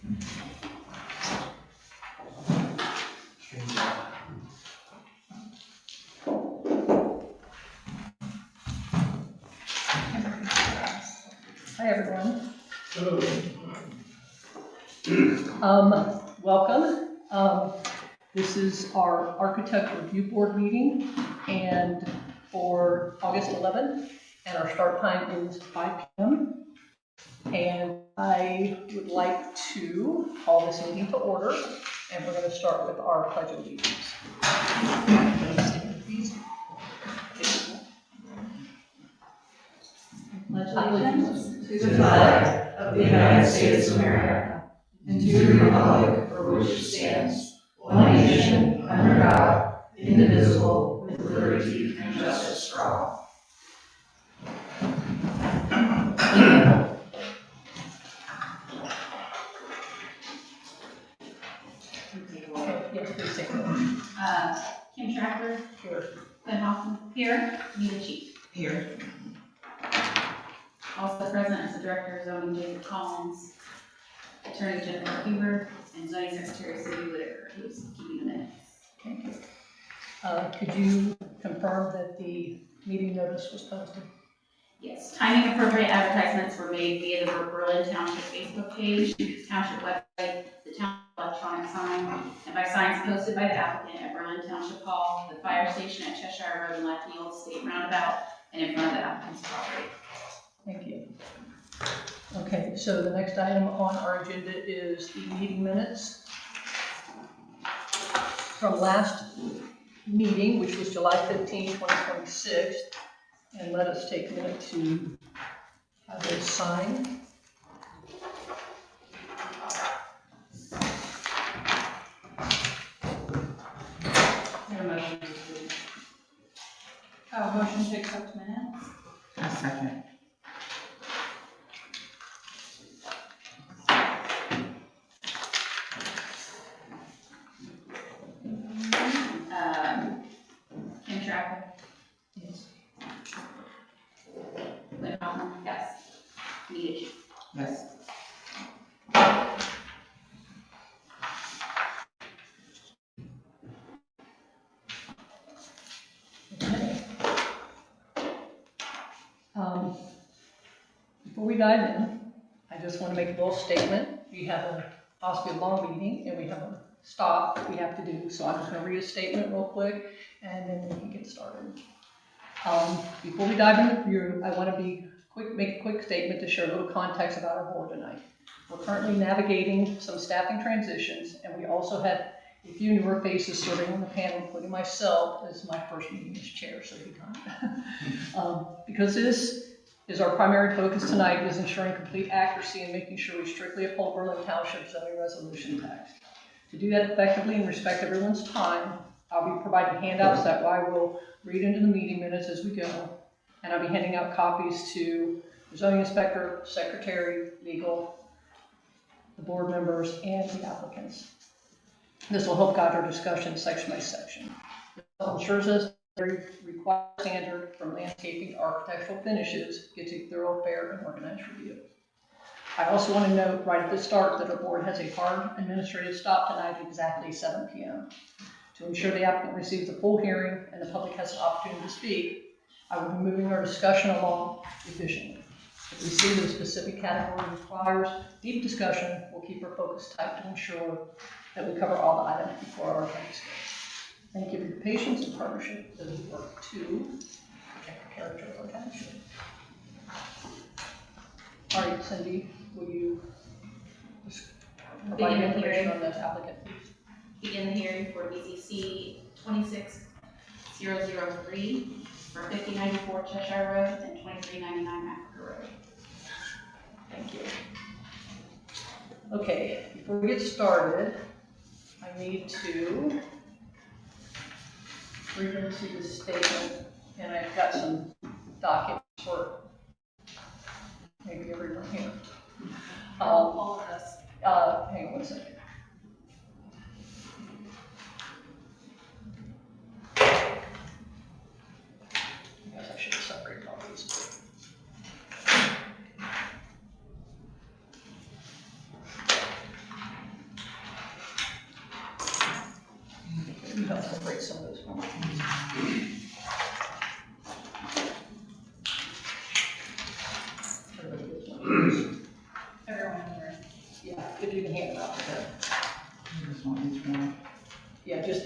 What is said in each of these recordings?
Hi, everyone. Welcome. This is our Architect Review Board meeting, and for August 11th, and our start time is 5 p.m. And I would like to call this meeting to order, and we're going to start with our Pledge of Allegiance. Pledge allegiance to the flag of the United States of America and to the republic for which it stands, one nation, under God, indivisible, with liberty and justice for all. Yes, please take it. Kim Tracker, Here. Glenn Hoffman, here, Nita Cheek. Here. Also present is the Director of Zoning, Jacob Collins, Attorney Jennifer Huber, and Zoning Secretary Cindy Whitaker, who's keeping the minutes. Thank you. Could you confirm that the meeting notice was posted? Yes, timing appropriate advertisements were made via the Berlin Township Facebook page, Township website, the Township electronic sign, and by signs posted by the applicant at Berlin Township Hall, the fire station at Cheshire Road and Lackey Old State Roundabout, and in front of the applicant's property. Thank you. Okay, so the next item on our agenda is the meeting minutes from last meeting, which was July 15, 2026. And let us take a minute to have those signed. Motion to accept minutes. A second. Kim Tracker, Yes. Glenn Hoffman, yes. Nita Cheek. Yes. Okay. Before we dive in, I just want to make a little statement. We have possibly a long meeting, and we have a stop we have to do. So I'm just going to read a statement real quick, and then we can get started. Before we dive into the review, I want to make a quick statement to share a little context about our board tonight. We're currently navigating some staffing transitions, and we also have a few newer faces serving on the panel, including myself, as my first meeting as chair, so you can. Because this is our primary focus tonight, is ensuring complete accuracy and making sure we strictly uphold Berlin Township zoning resolution text. To do that effectively and respect everyone's time, I'll be providing handouts that I will read into the meeting minutes as we go, and I'll be handing out copies to the zoning inspector, secretary, legal, the board members, and the applicants. This will help guide our discussion section by section. This ensures us every required standard from landscaping to architectural finishes gets a thorough, fair, and organized review. I also want to note right at the start that our board has a hard administrative stop tonight at exactly 7 p.m. To ensure the applicant receives a full hearing and the public has an opportunity to speak, I will be moving our discussion along efficiently. If we see that a specific category requires deep discussion, we'll keep our focus tight to ensure that we cover all the items before our time schedule. Thank you for your patience and partnership as we work to protect the character of our township. All right, Cindy, will you just provide information on this applicant, please? Begin the hearing for BZC 26003 for 5094 Cheshire Road and 2399 Africa Road. Thank you. Okay, before we get started, I need to read into the statement, and I've got some documents for maybe everyone here. All of us. Hang on one second. I guess I should have separated all these.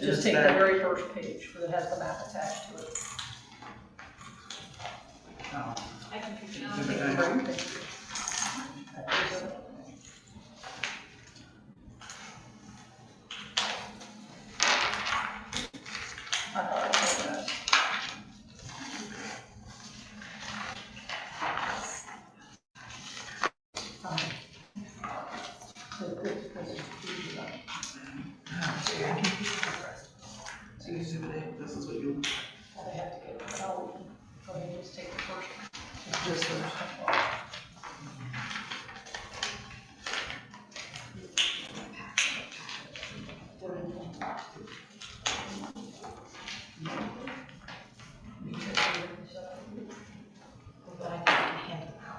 just take the very first page, because it has the map attached to it. Oh, I can Take confirm. the very picture. That is it. I thought it was that. So Exhibit A, this is what you, I have to get it, but I'll go ahead and just take the first. just first.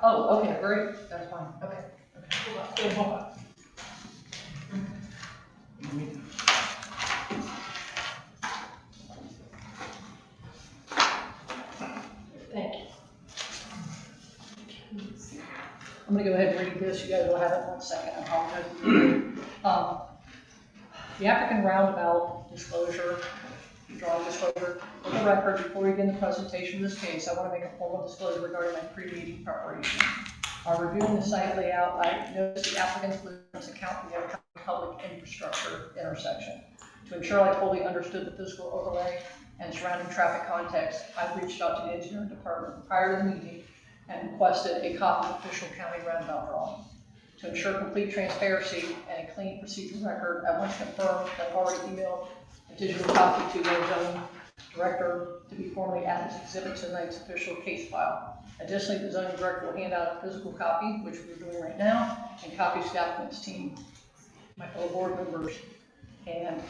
Oh, okay, great, that's fine, okay. Hold on. Thank you. I'm gonna go ahead and read this, you guys will have it in 1 second, I apologize. The African roundabout disclosure, drawing disclosure, for the record, before we begin the presentation of this case, I want to make a formal disclosure regarding my pre-meeting preparation. While reviewing the site layout, I noticed the applicant's limits account for the public infrastructure intersection. To ensure I fully understood the physical overlay and surrounding traffic context, I reached out to the engineering department prior to the meeting and requested a copy of the official county roundabout drawing. To ensure complete transparency and a clean procedural record, I want to confirm that I've already emailed a digital copy to the zoning director to be formally added as exhibit to tonight's official case file. Additionally, the zoning director will hand out a physical copy, which we're doing right now, and copies to the applicant's team, my fellow board members, and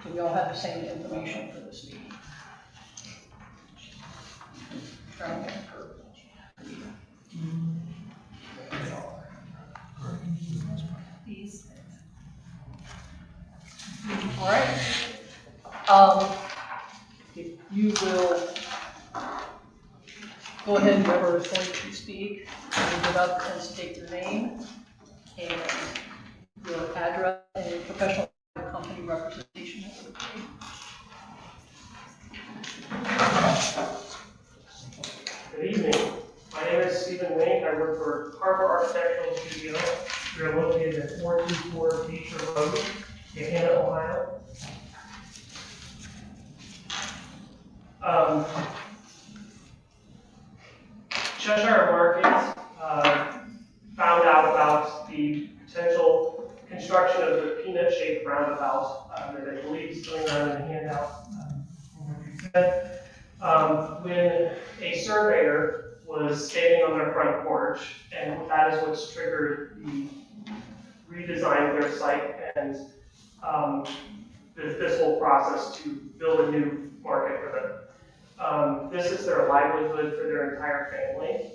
so we all have the same information for this meeting. These. All right. If you will go ahead and whoever is going to speak, get up and state your name and your address and your professional company representation. Good evening. My name is Stephen Wink. I work for Harbor Architectural Studio. We are located at 424 Beecher Road, Gahanna, Ohio. Cheshire Market found out about the potential construction of the peanut-shaped roundabout that I believe is going on in the handout. When a surveyor was standing on their front porch, and that is what's triggered the redesign of their site and this whole process to build a new market for them. This is their livelihood for their entire family.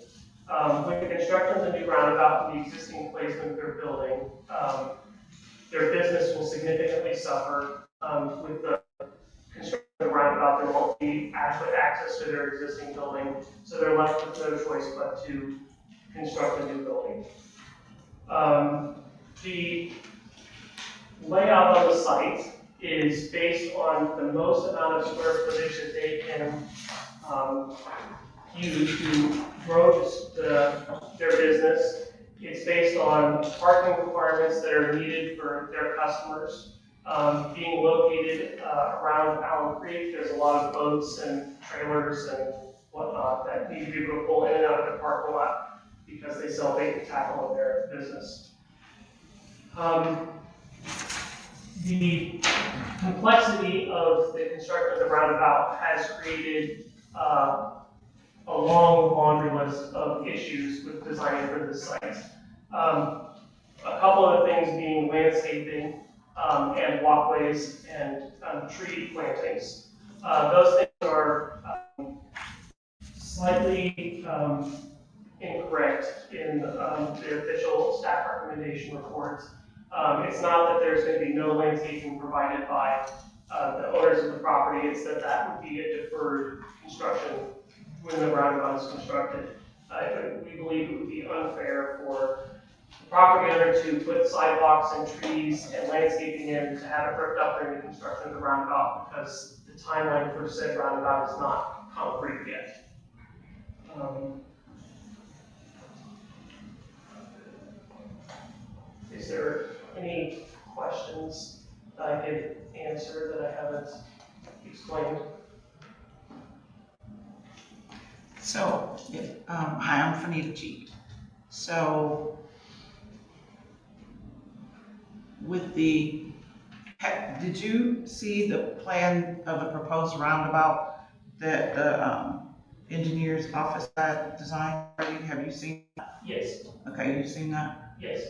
With the construction of the new roundabout and the existing placement they're building, their business will significantly suffer. With the construction of the roundabout, there won't be adequate access to their existing building, so they're left with no choice but to construct a new building. The layout of the site is based on the most amount of square footage that they can use to grow their business. It's based on parking requirements that are needed for their customers. Being located around Allen Creek, there's a lot of boats and trailers and whatnot that need to be able to pull in and out of the parking lot because they sell bait and tackle in their business. The complexity of the construction of the roundabout has created a long laundry list of issues with designing for this site. A couple of things being landscaping and walkways and tree plantings. Those things are slightly incorrect in the official staff recommendation reports. It's not that there's going to be no landscaping provided by the owners of the property, it's that that would be a deferred construction when the roundabout is constructed. We believe it would be unfair for property owner to put sidewalks and trees and landscaping in to have it ripped up during the construction of the roundabout because the timeline for said roundabout is not concrete yet. Is there any questions that I could answer that I haven't explained? So, hi, I'm Fanita G. So, with did you see the plan of the proposed roundabout that the engineer's office had designed already? Have you seen? Yes, Okay, you've seen that? yes.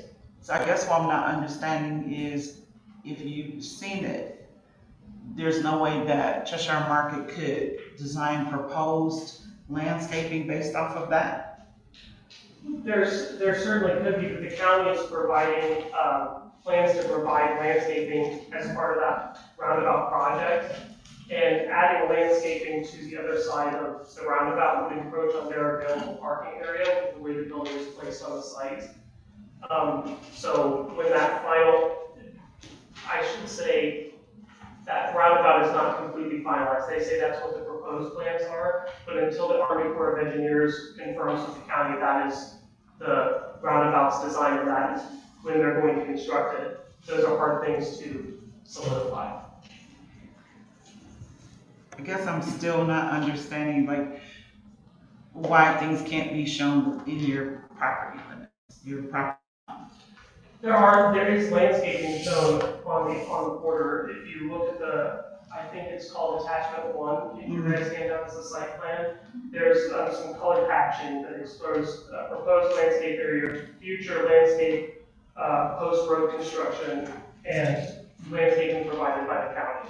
So I guess what I'm not understanding is if you've seen it, there's no way that Cheshire Market could design proposed landscaping based off of that? There certainly could be, but the county is providing, plans to provide landscaping as part of that roundabout project. And adding landscaping to the other side of the roundabout would encroach on their available parking area with the way the building is placed on the site. So when that I should say, that roundabout is not completely finalized. They say that's what the proposed plans are, but until the Army Corps of Engineers confirms with the county that is the roundabout's design, and that is when they're going to construct it, those are hard things to solidify. I guess I'm still not understanding like why things can't be shown in your property limits, your property. There is landscaping shown on the border. If you look at I think it's called attachment 1, in your guys' handout as the site plan, there's some colored hatching that explores proposed landscape area, future landscape, post-road construction, and landscaping provided by the county.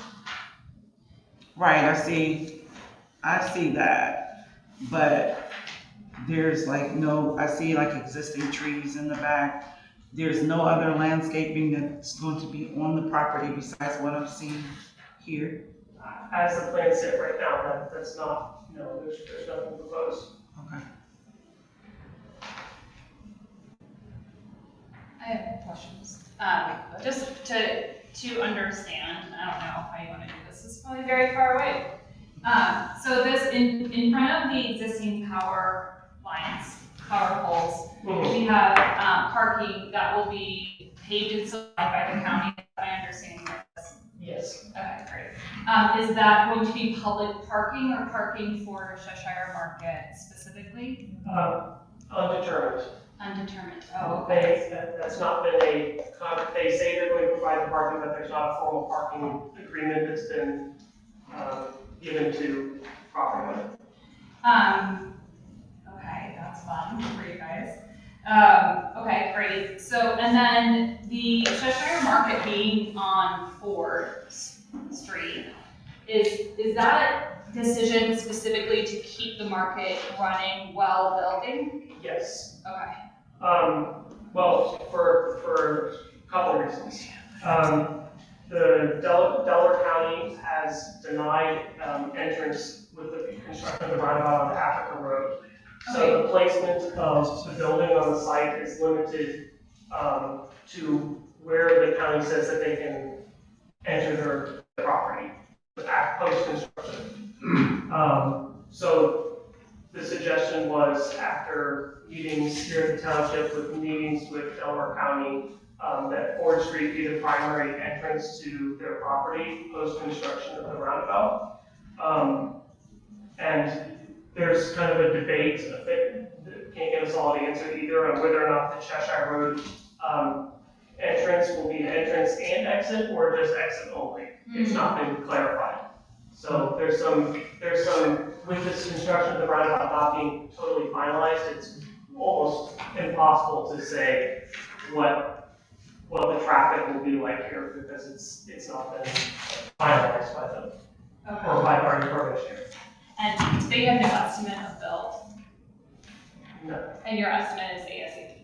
Right, I see that, but there's like I see like existing trees in the back. There's no other landscaping that's going to be on the property besides what I've seen here. As the plan sit right now, that's not, no, there's nothing proposed. Okay. I have questions. Just to understand, I don't know how you want to do this. This is probably very far away. So this in front of the existing power lines, power poles, we have parking that will be paved and supplied by the county. I understand this. Yes. Okay, great. Is that going to be public parking or parking for Cheshire Market specifically? Undetermined. Undetermined. Oh, okay. That's not been they say they're going to provide the parking, but there's not a formal parking agreement that's been given to property owner. Okay, that's fun for you guys. Okay, great. So, and then the Cheshire Market being on Ford Street, is that decision specifically to keep the market running while building? Yes. Okay. Well, for a couple of reasons. The Delaware County has denied entrance with the construction of the roundabout on Africa Road. So the placement of the building on the site is limited to where the county says that they can enter their property post-construction. So the suggestion was, after meetings here in the township, with meetings with Delaware County, that Ford Street be the primary entrance to their property post-construction of the roundabout. And there's kind of a debate that can't get us all the answer either on whether or not the Cheshire Road entrance will be an entrance and exit, or just exit only. It's not been clarified. So there's some, with this construction of the roundabout not being totally finalized, it's almost impossible to say what the traffic will be like here, because it's not been finalized by them, or by the Army Corps of Engineers. And they have no estimate of build, No. and your estimate is ASAP.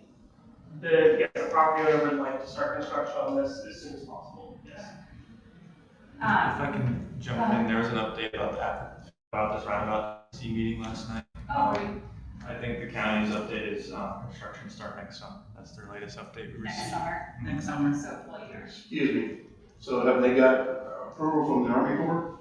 The property owner would like to start construction on this as soon as possible, yes. If I can jump in, there was an update about this roundabout C meeting last night. Oh, great. I think the county's update is, construction start next summer. That's their latest update we next received. summer, Next summer. so full year. Excuse me, so have they got approval from the Army Corps?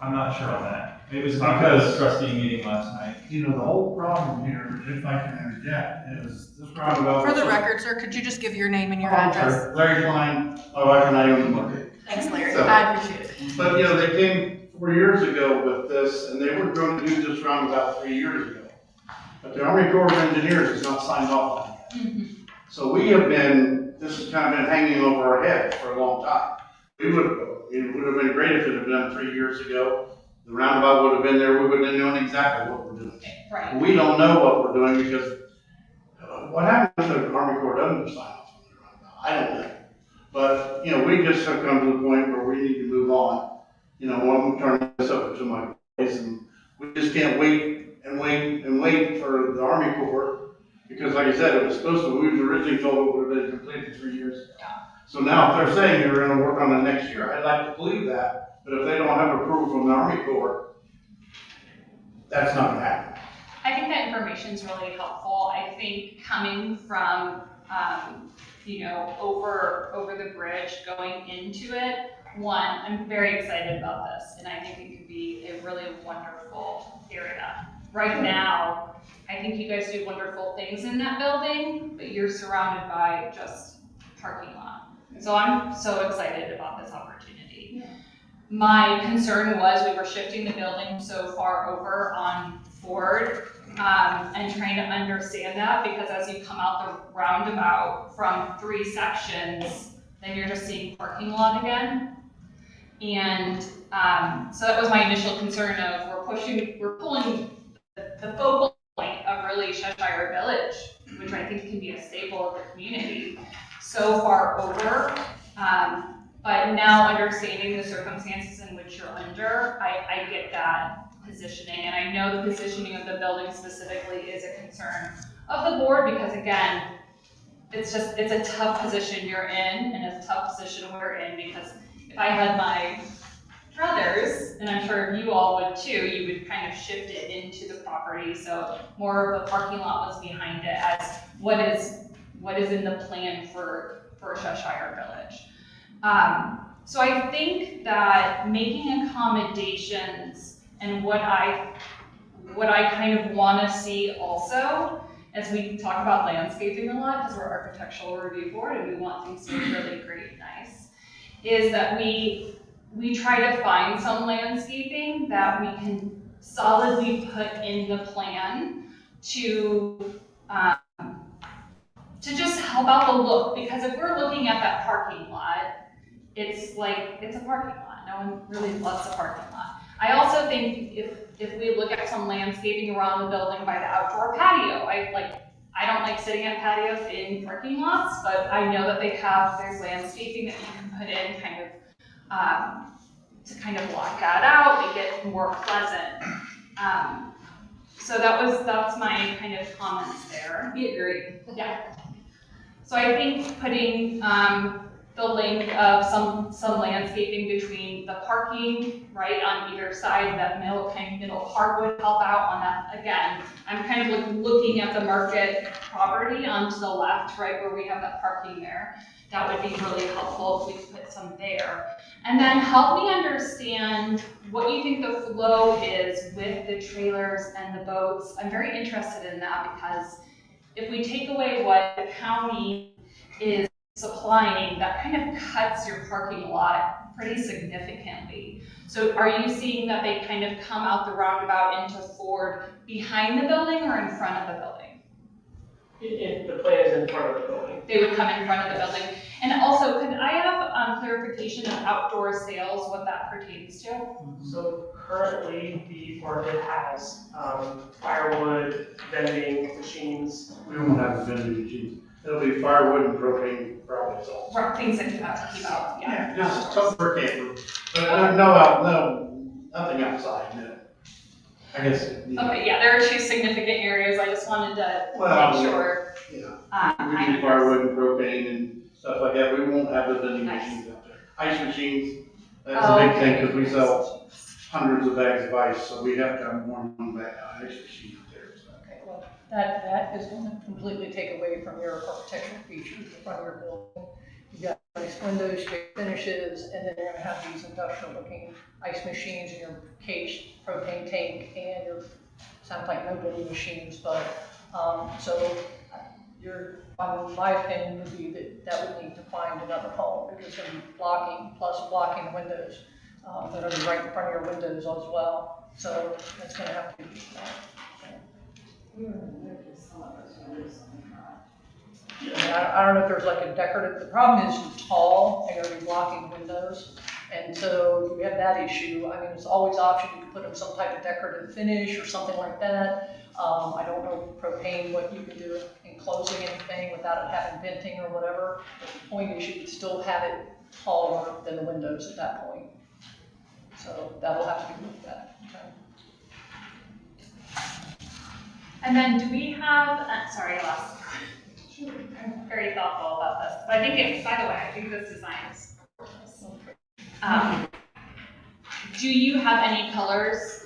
I'm not sure on that. It was because trustee meeting last night. You know, the whole problem here, if I can interject, is this roundabout. For the record, sir, could you just give your name and your Oh, I'm address? sorry. Larry Klein, my wife and I own the market. Thanks, Larry, So- I appreciate it. But, you know, they came 4 years ago with this, and they were going to do this roundabout 3 years ago. But the Army Corps of Engineers has not signed off on it yet. So we have been, this has kind of been hanging over our head for a long time. It would have been great if it had been done 3 years ago. The roundabout would have been there, we would have known exactly what we're doing. Right. We don't know what we're doing because what happens if the Army Corps doesn't sign off on the roundabout? I don't know. But, you know, we just have come to the point where we need to move on. You know, I'm turning this over to my place, and we just can't wait and wait and wait for the Army Corps. Because like I said, it was supposed to, we was originally told it would have been completed 3 years ago. So now if they're saying they're gonna work on it next year, I'd like to believe that, but if they don't have approval from the Army Corps, that's not gonna happen. I think that information's really helpful. I think coming from, you know, over the bridge going into it, one, I'm very excited about this, and I think it could be a really wonderful area. Right now, I think you guys do wonderful things in that building, but you're surrounded by just parking lot. So I'm so excited about this opportunity. My concern was we were shifting the building so far over on Ford, and trying to understand that, because as you come out the roundabout from 3 sections, then you're just seeing parking lot again. And so that was my initial concern of we're pulling the focal point of really Cheshire Village, which I think can be a staple of the community, so far over. But now understanding the circumstances in which you're under, I get that positioning, and I know the positioning of the building specifically is a concern of the board, because again, it's a tough position you're in, and it's a tough position we're in, because if I had my brothers, and I'm sure you all would too, you would kind of shift it into the property, so more of a parking lot was behind it as what is in the plan for Cheshire Village. So I think that making accommodations, and what I kind of want to see also, as we talk about landscaping a lot, because we're architectural review board and we want things to be really great and nice, is that we try to find some landscaping that we can solidly put in the plan to just help out the look. Because if we're looking at that parking lot, it's a parking lot. No one really loves a parking lot. I also think if we look at some landscaping around the building by the outdoor patio, I don't like sitting at patios in parking lots, but I know that there's landscaping that you can put in to kind of block that out, make it more pleasant. So that's my kind of comments there. We agree. Yeah. So I think putting the link of some landscaping between the parking, right, on either side, that middle part would help out on that. Again, I'm kind of looking at the market property onto the left, right, where we have that parking there. That would be really helpful if we could put some there. And then help me understand what you think the flow is with the trailers and the boats. I'm very interested in that, because if we take away what the county is supplying, that kind of cuts your parking lot pretty significantly. So are you seeing that they kind of come out the roundabout into Ford behind the building or in front of the building? If the plan is in front of the building. They would come in front of the building. And also, could I have clarification of outdoor sales, what that pertains to? So currently, the market has firewood, vending machines. We won't have the vending machines. It'll be firewood and propane probably sold. Right, things that you have to keep out, yeah. Just some for camper, but nothing outside, no. I guess. Okay, yeah, there are 2 significant areas, I just wanted to Well, make sure. Yeah. We do firewood and propane and stuff like that. We won't have the vending Nice. machines out there. Ice machines, that's a big thing, because we sell hundreds of bags of ice, so we have to have more than one bag, ice machine up there, so. Okay, well, that is going to completely take away from your architectural features in front of your building. You've got nice windows, great finishes, and then you're gonna have these industrial looking ice machines in your caged propane tank and your, sounds like mobility machines, but, so my opinion would be that would need to find another home because it's gonna be blocking, plus blocking the windows, that are right in front of your windows as well. So that's gonna have to be, I don't know if there's like a decorative, the problem is it's tall and you're gonna be blocking windows. And so you have that issue. I mean, it's always option, you can put up some type of decorative finish or something like that. I don't know propane, what you can do in closing anything without it having venting or whatever. But the point is you can still have it taller than the windows at that point. So that'll have to be looked at. Okay. And then do we have, sorry, I lost. I'm very thoughtful about this. But I think it, by the way, I think this design is gorgeous. Do you have any colors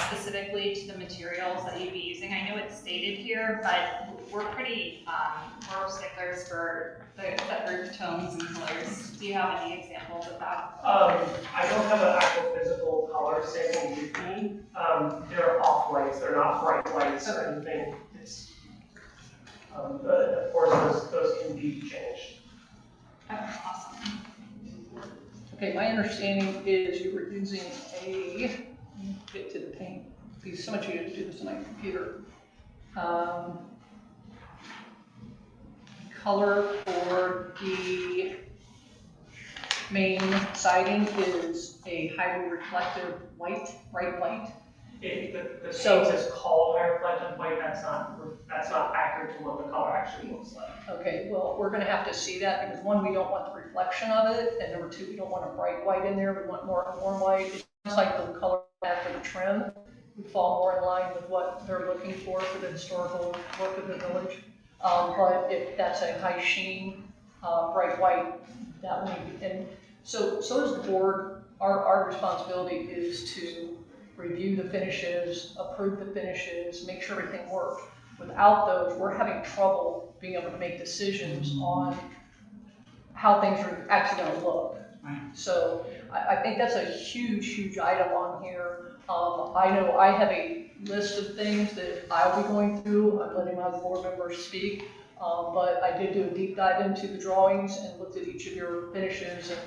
specifically to the materials that you'd be using? I know it's stated here, but we're pretty, we're sticklers for the roof tones and colors. Do you have any examples of that? I don't have an actual physical color sample with me. They're off whites, they're not bright whites or anything. It's, but of course, those can be changed. Oh, awesome. Okay, my understanding is you were using get to the paint, because so much easier to do this on my computer. Color for the main siding is a highly reflective white, bright white. The paint So- is called high reflective white, that's not accurate to what the color actually looks like. Okay, well, we're gonna have to see that, because one, we don't want the reflection of it, and number two, we don't want a bright white in there, we want more warm white. It sounds like the color after the trim would fall more in line with what they're looking for the historical look of the village. But if that's a high sheen, bright white, that would be, and so is the board. Our responsibility is to review the finishes, approve the finishes, make sure everything works. Without those, we're having trouble being able to make decisions on how things are actually gonna look. Right. So I think that's a huge item on here. I know I have a list of things that I'll be going through. I'm letting my board members speak. But I did do a deep dive into the drawings and looked at each of your finishes and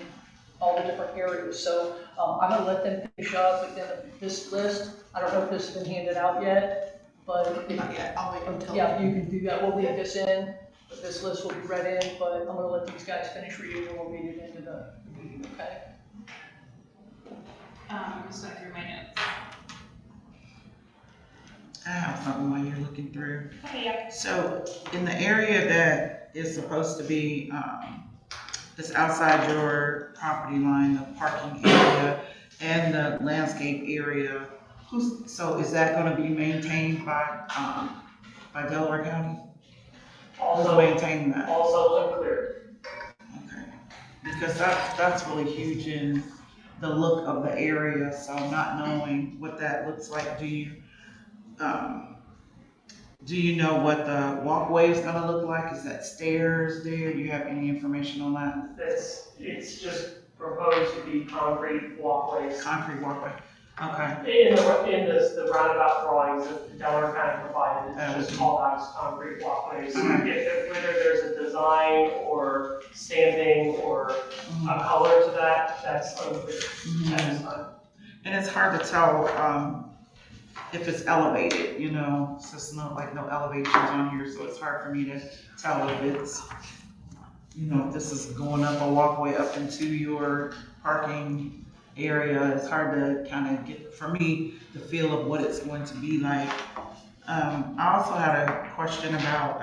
all the different areas. So I'm gonna let them finish up, but then this list, I don't know if this has been handed out yet, but Not yet, I'll wait until. yeah, you can do that. We'll leave this in, but this list will be read in, but I'm gonna let these guys finish reading and we'll read it into the meeting, okay? I'm just going through my notes. I have something while you're looking through. Okay, yep. So in the area that is supposed to be, that's outside your property line, the parking area and the landscape area, so is that gonna be maintained by Delaware County? Who's Also, maintaining that? also unclear. Okay, because that's really huge in the look of the area, so not knowing what that looks like, do you know what the walkway is gonna look like? Is that stairs there? Do you have any information on that? It's just proposed to be concrete walkways. Concrete walkway, okay, In the roundabout drawings that Delaware County provided, it's just called out as concrete walkways. If whether there's a design or stamping or a color to that, that's unclear at this time. and it's hard to tell, if it's elevated, you know, it's just no elevations on here, so it's hard for me to tell if it's, you know, if this is going up a walkway up into your parking area. It's hard to kind of get, for me, the feel of what it's going to be like. I also had a question about,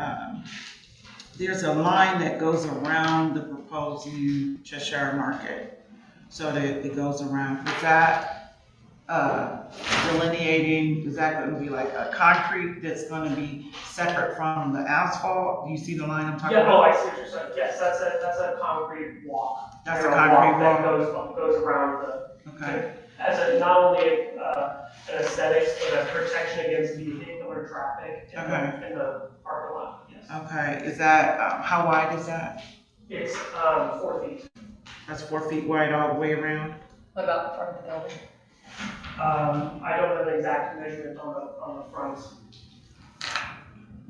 there's a line that goes around the proposed new Cheshire Market. So that it goes around, is that delineating, is that going to be like a concrete that's going to be separate from the asphalt? Do you see the line I'm talking Yeah, oh, about? I see what you're saying. Yes, that's a concrete walk. That's a Narrow concrete That walk. goes around the, Okay, as a, not only an aesthetics, but a protection against vehicular traffic in in the parking lot, yes. Okay, is that, how wide is that? It's 4 feet. That's 4 feet wide all the way around? What about the front of the building? I don't have an exact measurement on the front.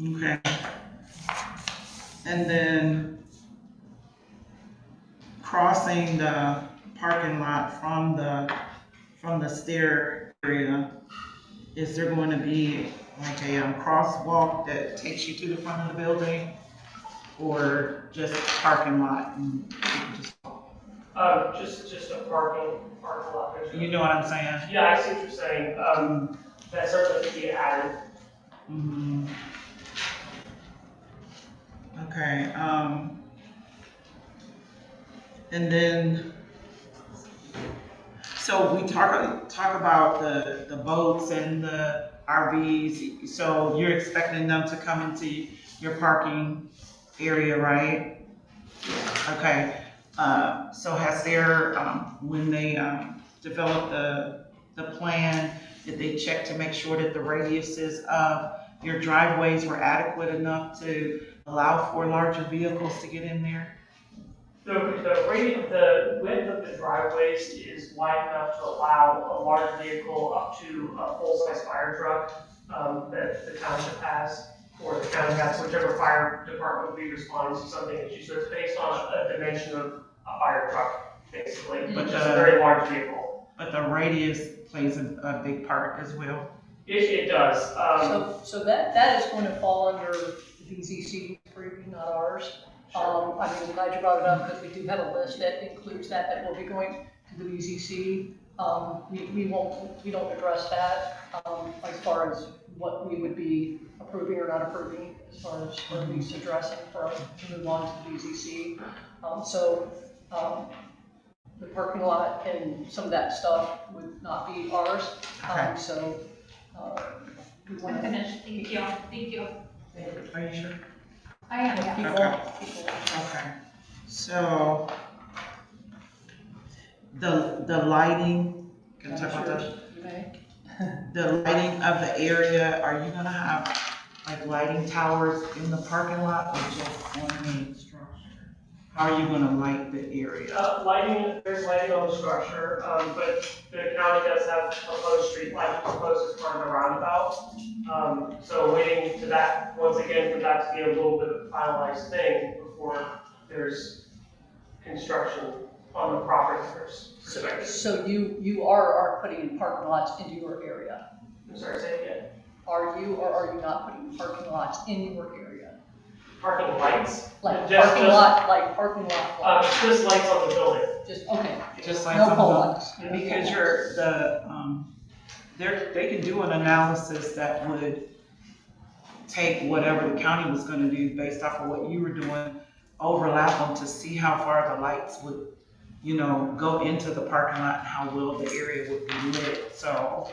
Okay. And then crossing the parking lot from the stair area, is there going to be like a crosswalk that takes you to the front of the building? Or just parking lot and people just walk? Just a parking lot. You know what I'm saying? Yeah, I see what you're saying. That certainly could be added. Mhm. Okay, and then, so we talk about the boats and the RVs, so you're expecting them to come into your parking area, right? Okay, so has there, when they, developed the plan, did they check to make sure that the radiuses of your driveways were adequate enough to allow for larger vehicles to get in there? The width of the driveways is wide enough to allow a large vehicle up to a full-size fire truck that the township has, or the county has, whichever fire department will be responding to something issue. So it's based on a dimension of a fire truck, basically, but just a very large vehicle. But the radius plays a big part as well. It does. So that is going to fall under the VZC purview, not ours. I mean, I'm glad you brought it up because we do have a list that includes that will be going to the VZC. We don't address that as far as what we would be approving or not approving as far as what he's addressing for us to move on to the VZC. The parking lot and some of that stuff would not be ours. We want I'm to finished, thank you, thank you. Are you sure? I am, yeah. Okay. So, the lighting, can I talk about that? The lighting of the area, are you gonna have like lighting towers in the parking lot or just on the structure? How are you gonna light the area? There's lighting on the structure, but the county does have proposed street lighting proposed as part of the roundabout. So waiting to that, once again, for that to be a little bit of a finalized thing before there's construction on the property first. So you are putting in parking lots into your area? I'm sorry, say it again. Are you or are you not putting parking lots in your area? Parking lights? Like Just- parking lot lights? Just lights on the building. Just, okay, Just like no some pole of lights. the, because they can do an analysis that would take whatever the county was gonna do based off of what you were doing, overlap them to see how far the lights would, go into the parking lot and how well the area would be lit. So,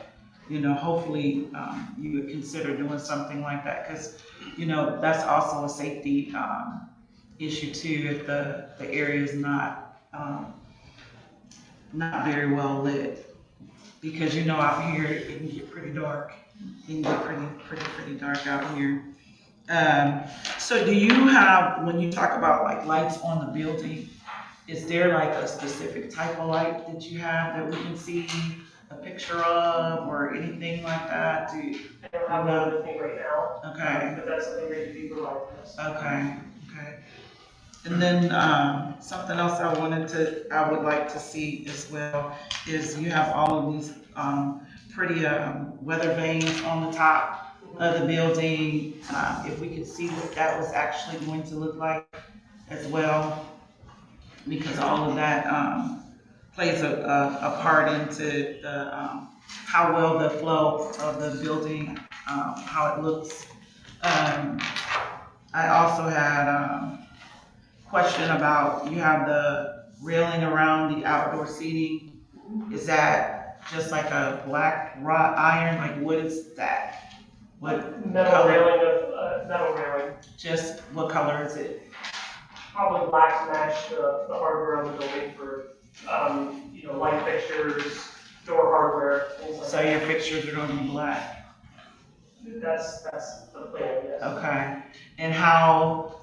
hopefully, you would consider doing something like that, because, that's also a safety, issue too, if the area is not very well lit. Because out here, it can get pretty dark. It can get pretty dark out here. So do you have, when you talk about like lights on the building, is there like a specific type of light that you have that we can see a picture of or anything like that? I don't have anything right now. Okay. But that's something that could be provided to us. Okay. And then, something else I would like to see as well is you have all of these, pretty, weather vanes on the top of the building. If we could see what that was actually going to look like as well, because all of that, plays a part into the, how well the flow of the building, how it looks. I also had, question about, you have the railing around the outdoor seating. Is that just like a black wrought iron? Like, what is that? What Metal color? railing. Just what color is it? Probably black to match the hardware on the building for, light fixtures, door hardware, things like So that. your fixtures are gonna be black? That's the plan, yes. Okay. And how,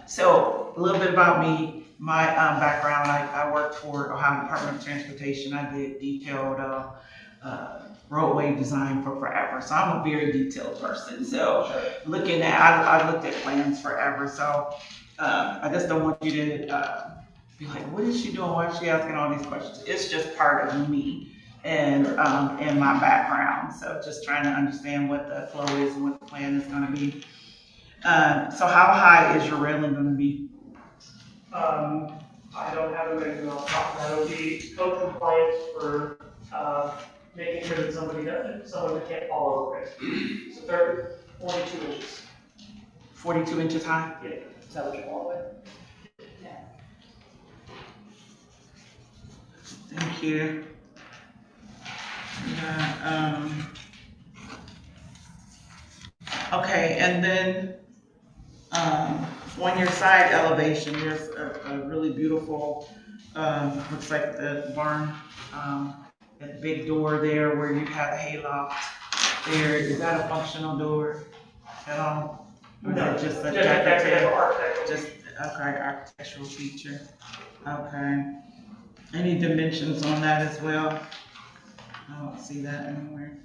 so a little bit about me, my background, I worked for Ohio Department of Transportation. I did detailed roadway design for forever. So I'm a very detailed person. So looking at, I looked at plans forever. So I just don't want you to be like, what is she doing? Why is she asking all these questions? It's just part of me and my background. So just trying to understand what the flow is and what the plan is going to be. So how high is your railing going to be? I don't have a measurement off the top of my head. It'll be code compliant for making sure that someone can't fall over it. So 42 inches. 42 inches high? Yeah. Is that what you want with? Thank you. Yeah, okay, and then on your side elevation, there's a really beautiful, looks like the barn, that big door there where you have the hayloft there. Is that a functional door at all? Or is it just a decorative? Just, okay, architectural feature. Okay. Any dimensions on that as well? I don't see that anywhere.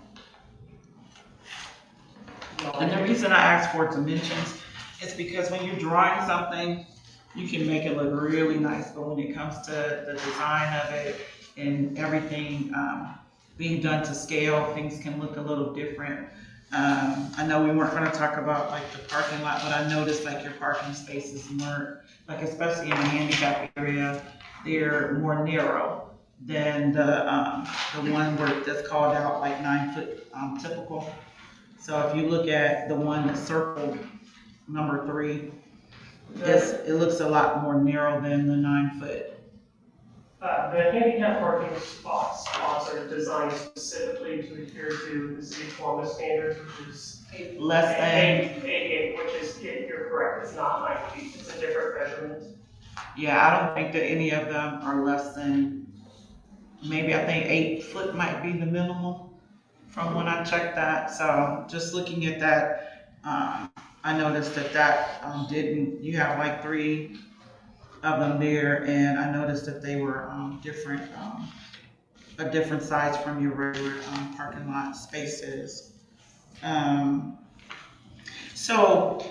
And the reason I ask for dimensions is because when you're drawing something, you can make it look really nice, but when it comes to the design of it and everything being done to scale, things can look a little different. I know we weren't going to talk about like the parking lot, but I noticed like your parking spaces weren't, like especially in the handicap area, they're more narrow than the one where that's called out like 9 foot typical. So if you look at the one that's circled, number 3, it looks a lot more narrow than the 9 foot. The handicap parking spots are designed specifically to adhere to the city of Columbus standards, which is Less than, 88, which is, you're correct, it's not 9 feet, it's a different measurement. yeah, I don't think that any of them are less than, maybe I think 8 foot might be the minimum from when I checked that. So just looking at that, I noticed that you have like 3 of them there, and I noticed that they were different, a different size from your regular parking lot spaces. So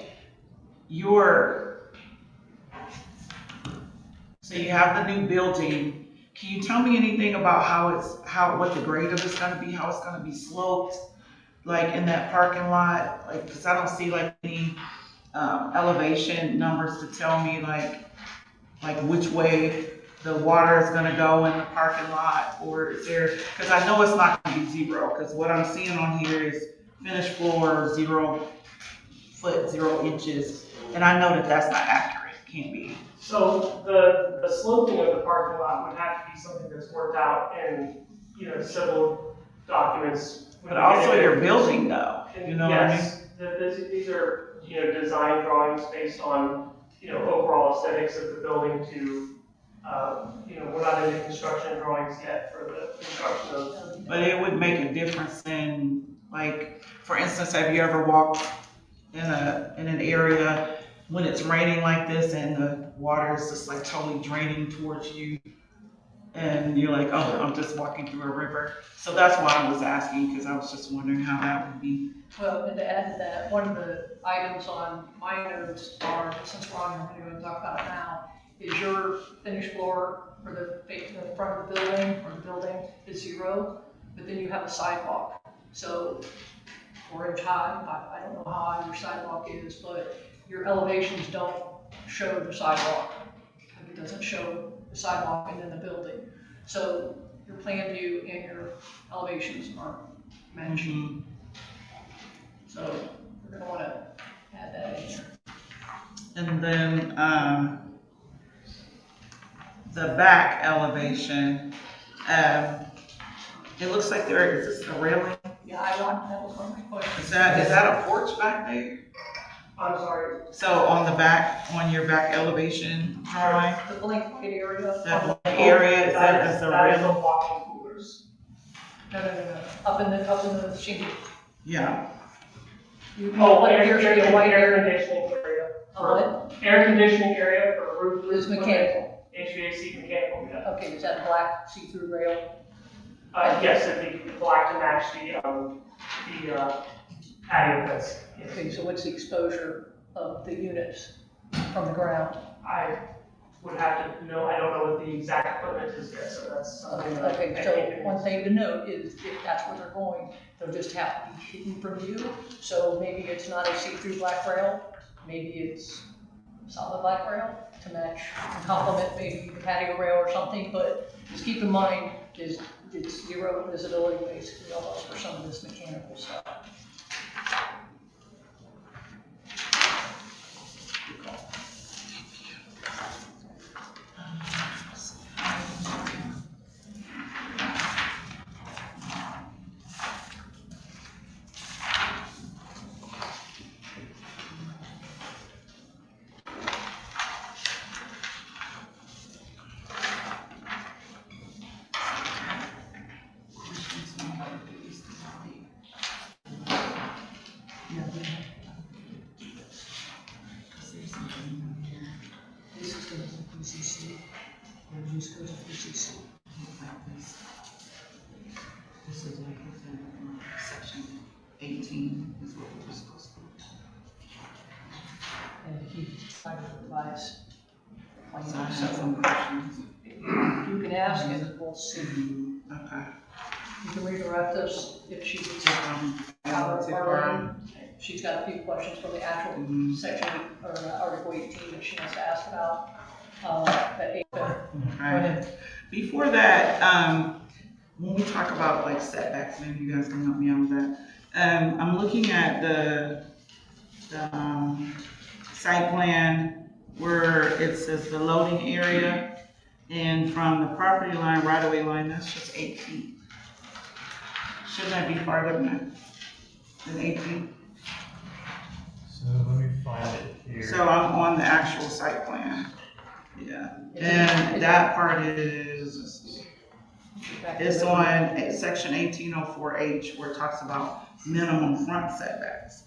you have the new building. Can you tell me anything about what the grade of it's gonna be, how it's gonna be sloped, like in that parking lot? Like, cause I don't see like any elevation numbers to tell me like which way the water is gonna go in the parking lot, or is there, cause I know it's not gonna be 0, cause what I'm seeing on here is finished floor, 0 foot, 0 inches, and I know that that's not accurate, can't be. So the sloping of the parking lot would have to be something that's worked out in, civil documents. But also your building though, you know what I mean? Yes, these are, design drawings based on, overall aesthetics of the building to, we're not into construction drawings yet for the construction of. But it would make a difference in, like, for instance, have you ever walked in an area when it's raining like this and the water is just like totally draining towards you, and you're like, oh, I'm just walking through a river? So that's why I was asking, because I was just wondering how that would be. Well, and to add to that, one of the items on my notes are, since we're on, we're going to talk about it now, is your finished floor for the front of the building, or the building is 0, but then you have a sidewalk. So 4 inch high, I don't know how high your sidewalk is, but your elevations don't show the sidewalk. It doesn't show the sidewalk and then the building. So your plan view and your elevations aren't matching. Mm-hmm. So we're gonna wanna add that in here. And then the back elevation, it looks like is this a railing? Yeah, that was one of my questions. Is that a porch back there? I'm sorry. So on your back elevation drawing, The blank white area. that area, is that a That is railing? the walk-in coolers. No, up in the shingle. Yeah, Oh, But air, there's air, a white air area. conditioning area. What? Air conditioning area for roof. It's mechanical. HVAC mechanical, yeah. Okay, is that black see-through rail? Yes, it'd be black to match the patio fence. Yes. Okay, so what's the exposure of the units from the ground? I would have to know, I don't know what the exact equipment is yet, so that's something that I Okay, can. so one thing to note is if that's where they're going, they'll just have to be hidden from view. So maybe it's not a see-through black rail, maybe it's solid black rail to match and complement maybe the patio rail or something, but just keep in mind, is it's zero visibility basically almost for some of this mechanical stuff. This is going to be PCC, or just go to PCC. this is like within section 18 is what we're supposed to do. And he tried to revise. So I have some questions. You can ask and we'll see. Okay. You can redirect us if she gets Take out her. She's got a few questions from the actual Mhm. section, or Article 18 that she wants to ask about. Go Okay. ahead. Before that, when we talk about like setbacks, maybe you guys can help me out with that. I'm looking at the site plan where it says the loading area, and from the property line, right-of-way line, that's just 8 feet. Shouldn't that be farther than 8 feet? So let me find it here. So I'm on the actual site plan. Yeah, and that part is, let's see. It's on section 1804H where it talks about minimum front setbacks.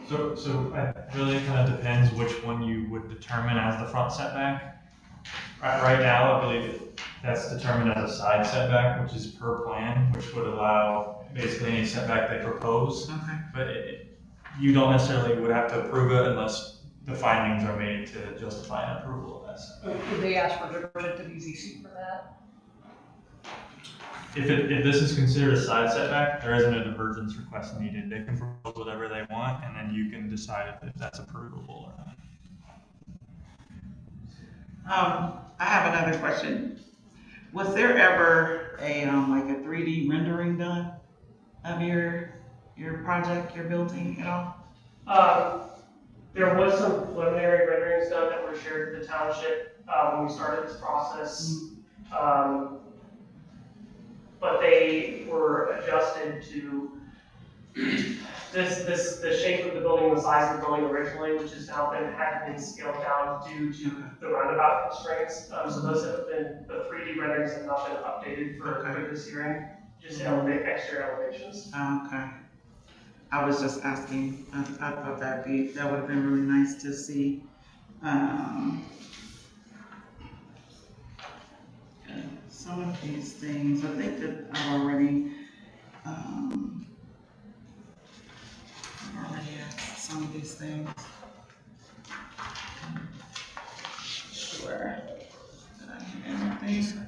So it really kind of depends which one you would determine as the front setback. Right now, I believe that's determined as a side setback, which is per plan, which would allow basically any setback they propose. Okay. But you don't necessarily would have to approve it unless the findings are made to justify an approval of that setback. Would they ask for diversion to BZC for that? If this is considered a side setback, there isn't a divergence request needed. They can propose whatever they want, and then you can decide if that's approvable or not. I have another question. Was there ever a, like a 3D rendering done of your project, your building at all? There was some preliminary renderings done that were shared with the township, when we started this process. But they were adjusted to the shape of the building, the size of the building originally, which has now had been scaled down due to the roundabout constraints. So those have been, the 3D renderings have not been updated for this hearing, just extra elevations. Okay. I was just asking, I thought that would have been really nice to see. Some of these things, I think that I've already asked some of these things. Sure. Did I hit everything?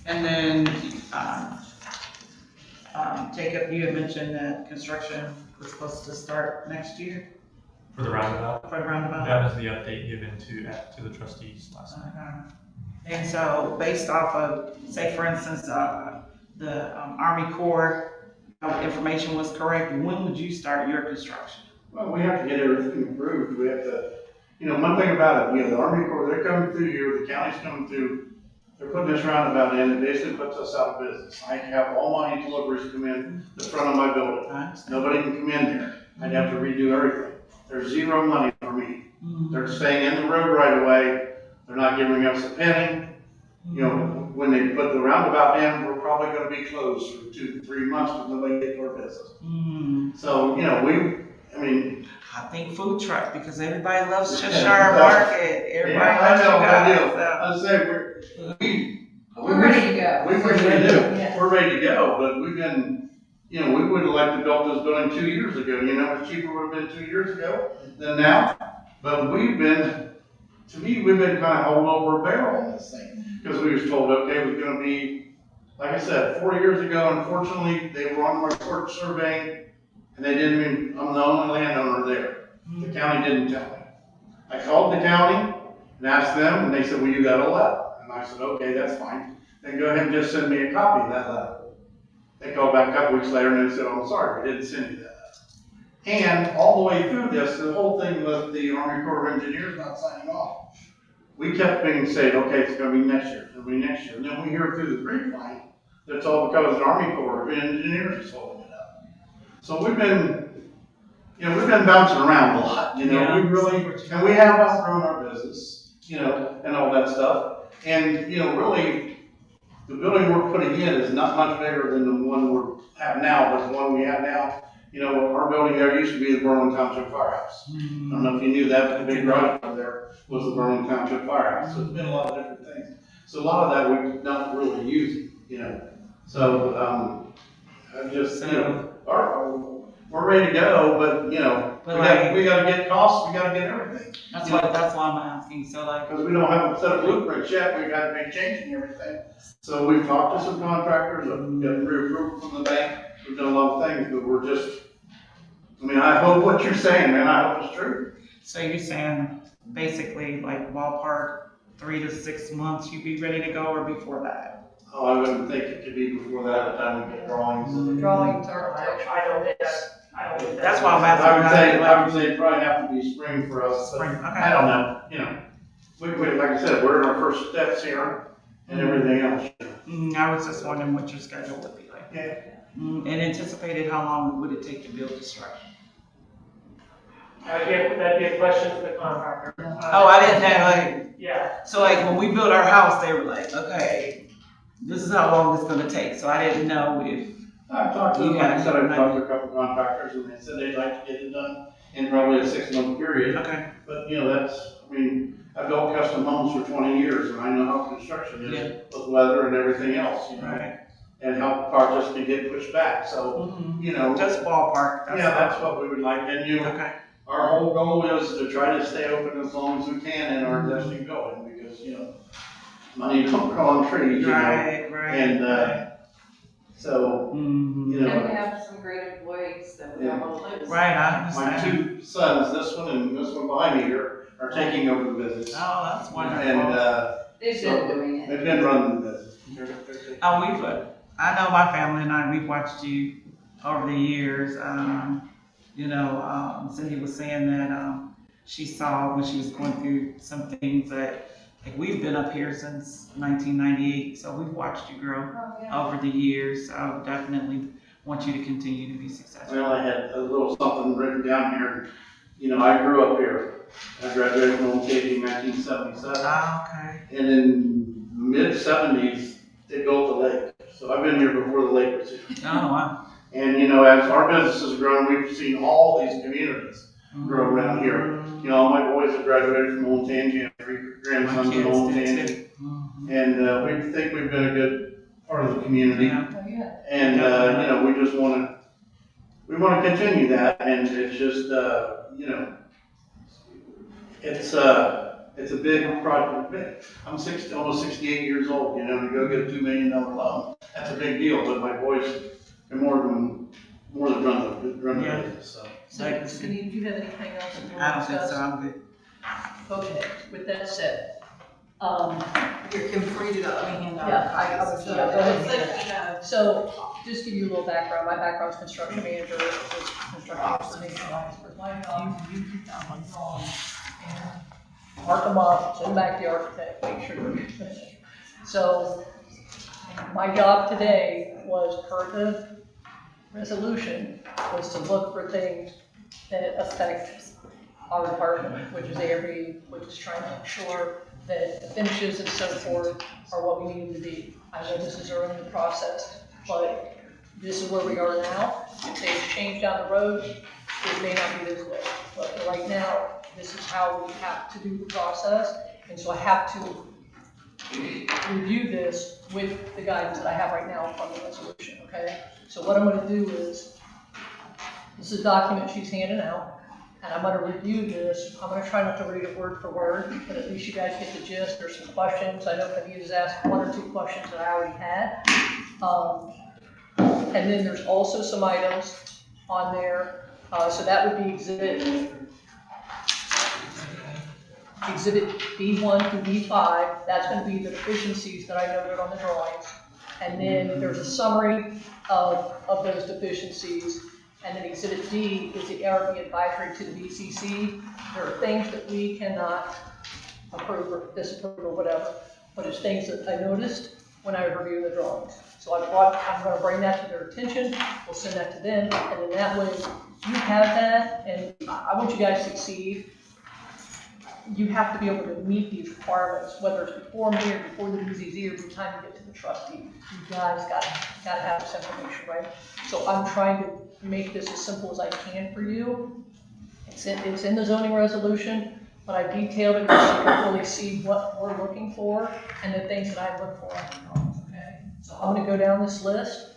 And then, Jacob, you had mentioned that construction was supposed to start next year For the roundabout, for the roundabout. that was the update given to the trustees last night. And so, based off of, say for instance, the Army Corps information was correct, when would you start your construction? Well, we have to get everything approved. We have to, one thing about it, the Army Corps, they're coming through here, the county's coming through. They're putting this roundabout in, it basically puts us out of business. I have all my deliveries come in the front of my building. Nobody can come in there. I'd have to redo everything. There's zero money for me. They're staying in the road right away. They're not giving us a penny. You know, when they put the roundabout in, we're probably gonna be closed for 2 to 3 months because nobody gets our business. Mm-hmm. So, you know, I think food truck, because everybody loves Cheshire Yeah. Market. Everybody loves you I guys. So. I'd say We're ready to go. we're ready to do. Yeah. We're ready to go, but we've been, you know, we would have liked to build this building 2 years ago. You know, it's cheaper would have been 2 years ago than now. But we've been kind of holding over a barrel on this thing. Because we was told, okay, it was gonna be, like I said, 4 years ago, unfortunately, they were on my court surveying, and they didn't even, I'm the only landowner there. The county didn't tell me. I called the county and asked them, and they said, well, you got a letter. And I said, okay, that's fine. Then go ahead and just send me a copy of that letter. They called back a couple weeks later and they said, oh, I'm sorry, we didn't send you that letter. And all the way through this, the whole thing with the Army Corps of Engineers not signing off. We kept being said, okay, it's gonna be next year, it's gonna be next year. And then we hear through the grapevine, that's all because the Army Corps of Engineers is holding it up. So we've been bouncing around a lot, you know, and we have outgrown our business, you know, and all that stuff. And, you know, really, the building we're putting in is not much bigger than the one we have now, but the one we have now, you know, our building there used to be the Berlin Township Firehouse. I don't know if you knew that, but the big garage over there was the Berlin Township Firehouse. So it's been a lot of different things. So a lot of that we're not really using, you know. So, I'm just, you know, we're ready to go, but, you know, we gotta get costs, we gotta get everything. That's why I'm asking. So like, Because we don't have a set of blueprints yet, we've had to make changing everything. So we've talked to some contractors, I've gotten pre-approved from the bank, we've done a lot of things, but we're just, I mean, I hope what you're saying, man, I hope it's true. so you're saying basically like ballpark 3 to 6 months you'd be ready to go, or before that? Oh, I wouldn't think it could be before that, by the time we get drawings. The drawings, architecture. I don't think That's why I'm asking. I would say it'd probably have to be spring for us, but Spring, okay. I don't know, you know. We, like I said, we're in our first steps here and everything else. I was just wondering what your schedule would be like. Yeah. And anticipated, how long would it take to build this structure? that'd be a question for the contractor. Oh, I didn't know, like, Yeah, so like when we built our house, they were like, okay, this is how long it's gonna take, so I didn't know if, I've talked to them, like I said, I've talked to a couple contractors and they said they'd like to get it done in probably a 6-month period. okay, But, you know, I mean, I've built custom homes for 20 years and I know how construction is with weather and everything else, you know, right. and how projects can get pushed back. So, you know, Just ballpark. that's what we would like. And, you know, Okay, our whole goal is to try to stay open as long as we can in our existing building because, you know, money don't grow on trees, you know. right. And, so, Mhm. you know. And we have some great employees that we have on list. Right, I My understand. 2 sons, this one and this one behind me here, are taking over the business. Oh, that's wonderful. And, They've been doing it. they've been running the business. Oh, I know my family and I, we've watched you over the years. You know, Cindy was saying that, she saw when she was going through some things that, like, we've been up here since 1998, so we've watched you grow over the years. So I would definitely want you to continue to be successful. Well, I had a little something written down here. You know, I grew up here. I graduated from Old Cage in 1977. Oh, okay. And in the mid-70s, they built the lake. So I've been here before the lake was here. Oh, wow. And, you know, as our business has grown, we've seen all these communities grow around here. You know, my boys have graduated from Old Tangy, and 3 grandsons from Old Tangy. And we think we've been a good part of the community. Yeah. Oh, yeah. And, you know, we just we want to continue that. And it's just, you know, it's a big project. I'm almost 68 years old, you know, to go get a $2 million loan, that's a big deal. But my boys are more than run the business, so. So, Cindy, do you have anything else you I want don't to think so, discuss? I'm good. Okay, with that said, Here, Kim, before you do that, let me hand out. Yeah, I was- So, yeah, go ahead. it's like, so just to give you a little background, my background's construction manager, was construction nationwide for my job. And mark them up, send back the architect, make sure they're finished. So my job today was, per the resolution, was to look for things that affect our department, which is ARB, which is trying to ensure that the finishes and so forth are what we need them to be. I know this is early in the process, but this is where we are now. If things change down the road, it may not be this way. But for right now, this is how we have to do the process. And so I have to review this with the guidance that I have right now from the resolution, okay? So what I'm gonna do is, this is a document she's handing out, and I'm gonna review this. I'm gonna try not to read it word for word, but at least you guys get the gist. There's some questions. I know Anita's asked 1 or 2 questions that I already had. And then there's also some items on there. So that would be exhibit B1 through B5. That's gonna be the deficiencies that I noted on the drawings. And then there's a summary of those deficiencies. And then exhibit D is the ARB advisory to the BCC. There are things that we cannot approve or disapprove or whatever, but it's things that I noticed when I was reviewing the drawings. So I'm gonna bring that to their attention, we'll send that to them, and then that way you have that, and I want you guys to succeed. You have to be able to meet these requirements, whether it's before me or before the BZZ or by the time you get to the trustee. You guys gotta have this information, right? So I'm trying to make this as simple as I can for you. It's in the zoning resolution, but I detailed it so you can really see what we're looking for and the things that I look for on the drawings, okay? So I'm gonna go down this list,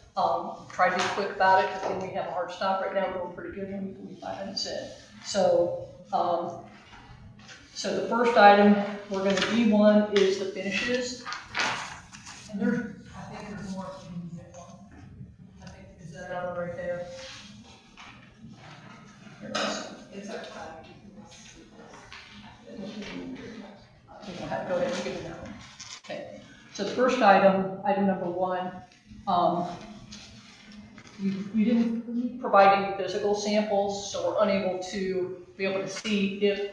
try to be quick about it, because then we have a hard stop right now, we're going pretty good, we're 45 minutes in. So, so the first item, we're gonna, B1 is the finishes. And there's, I think there's more if you can get one. I think, is that on right there? Here it is. It's our time. Go ahead and give me that one. Okay, so the first item, item number 1, you didn't provide any physical samples, so we're unable to be able to see if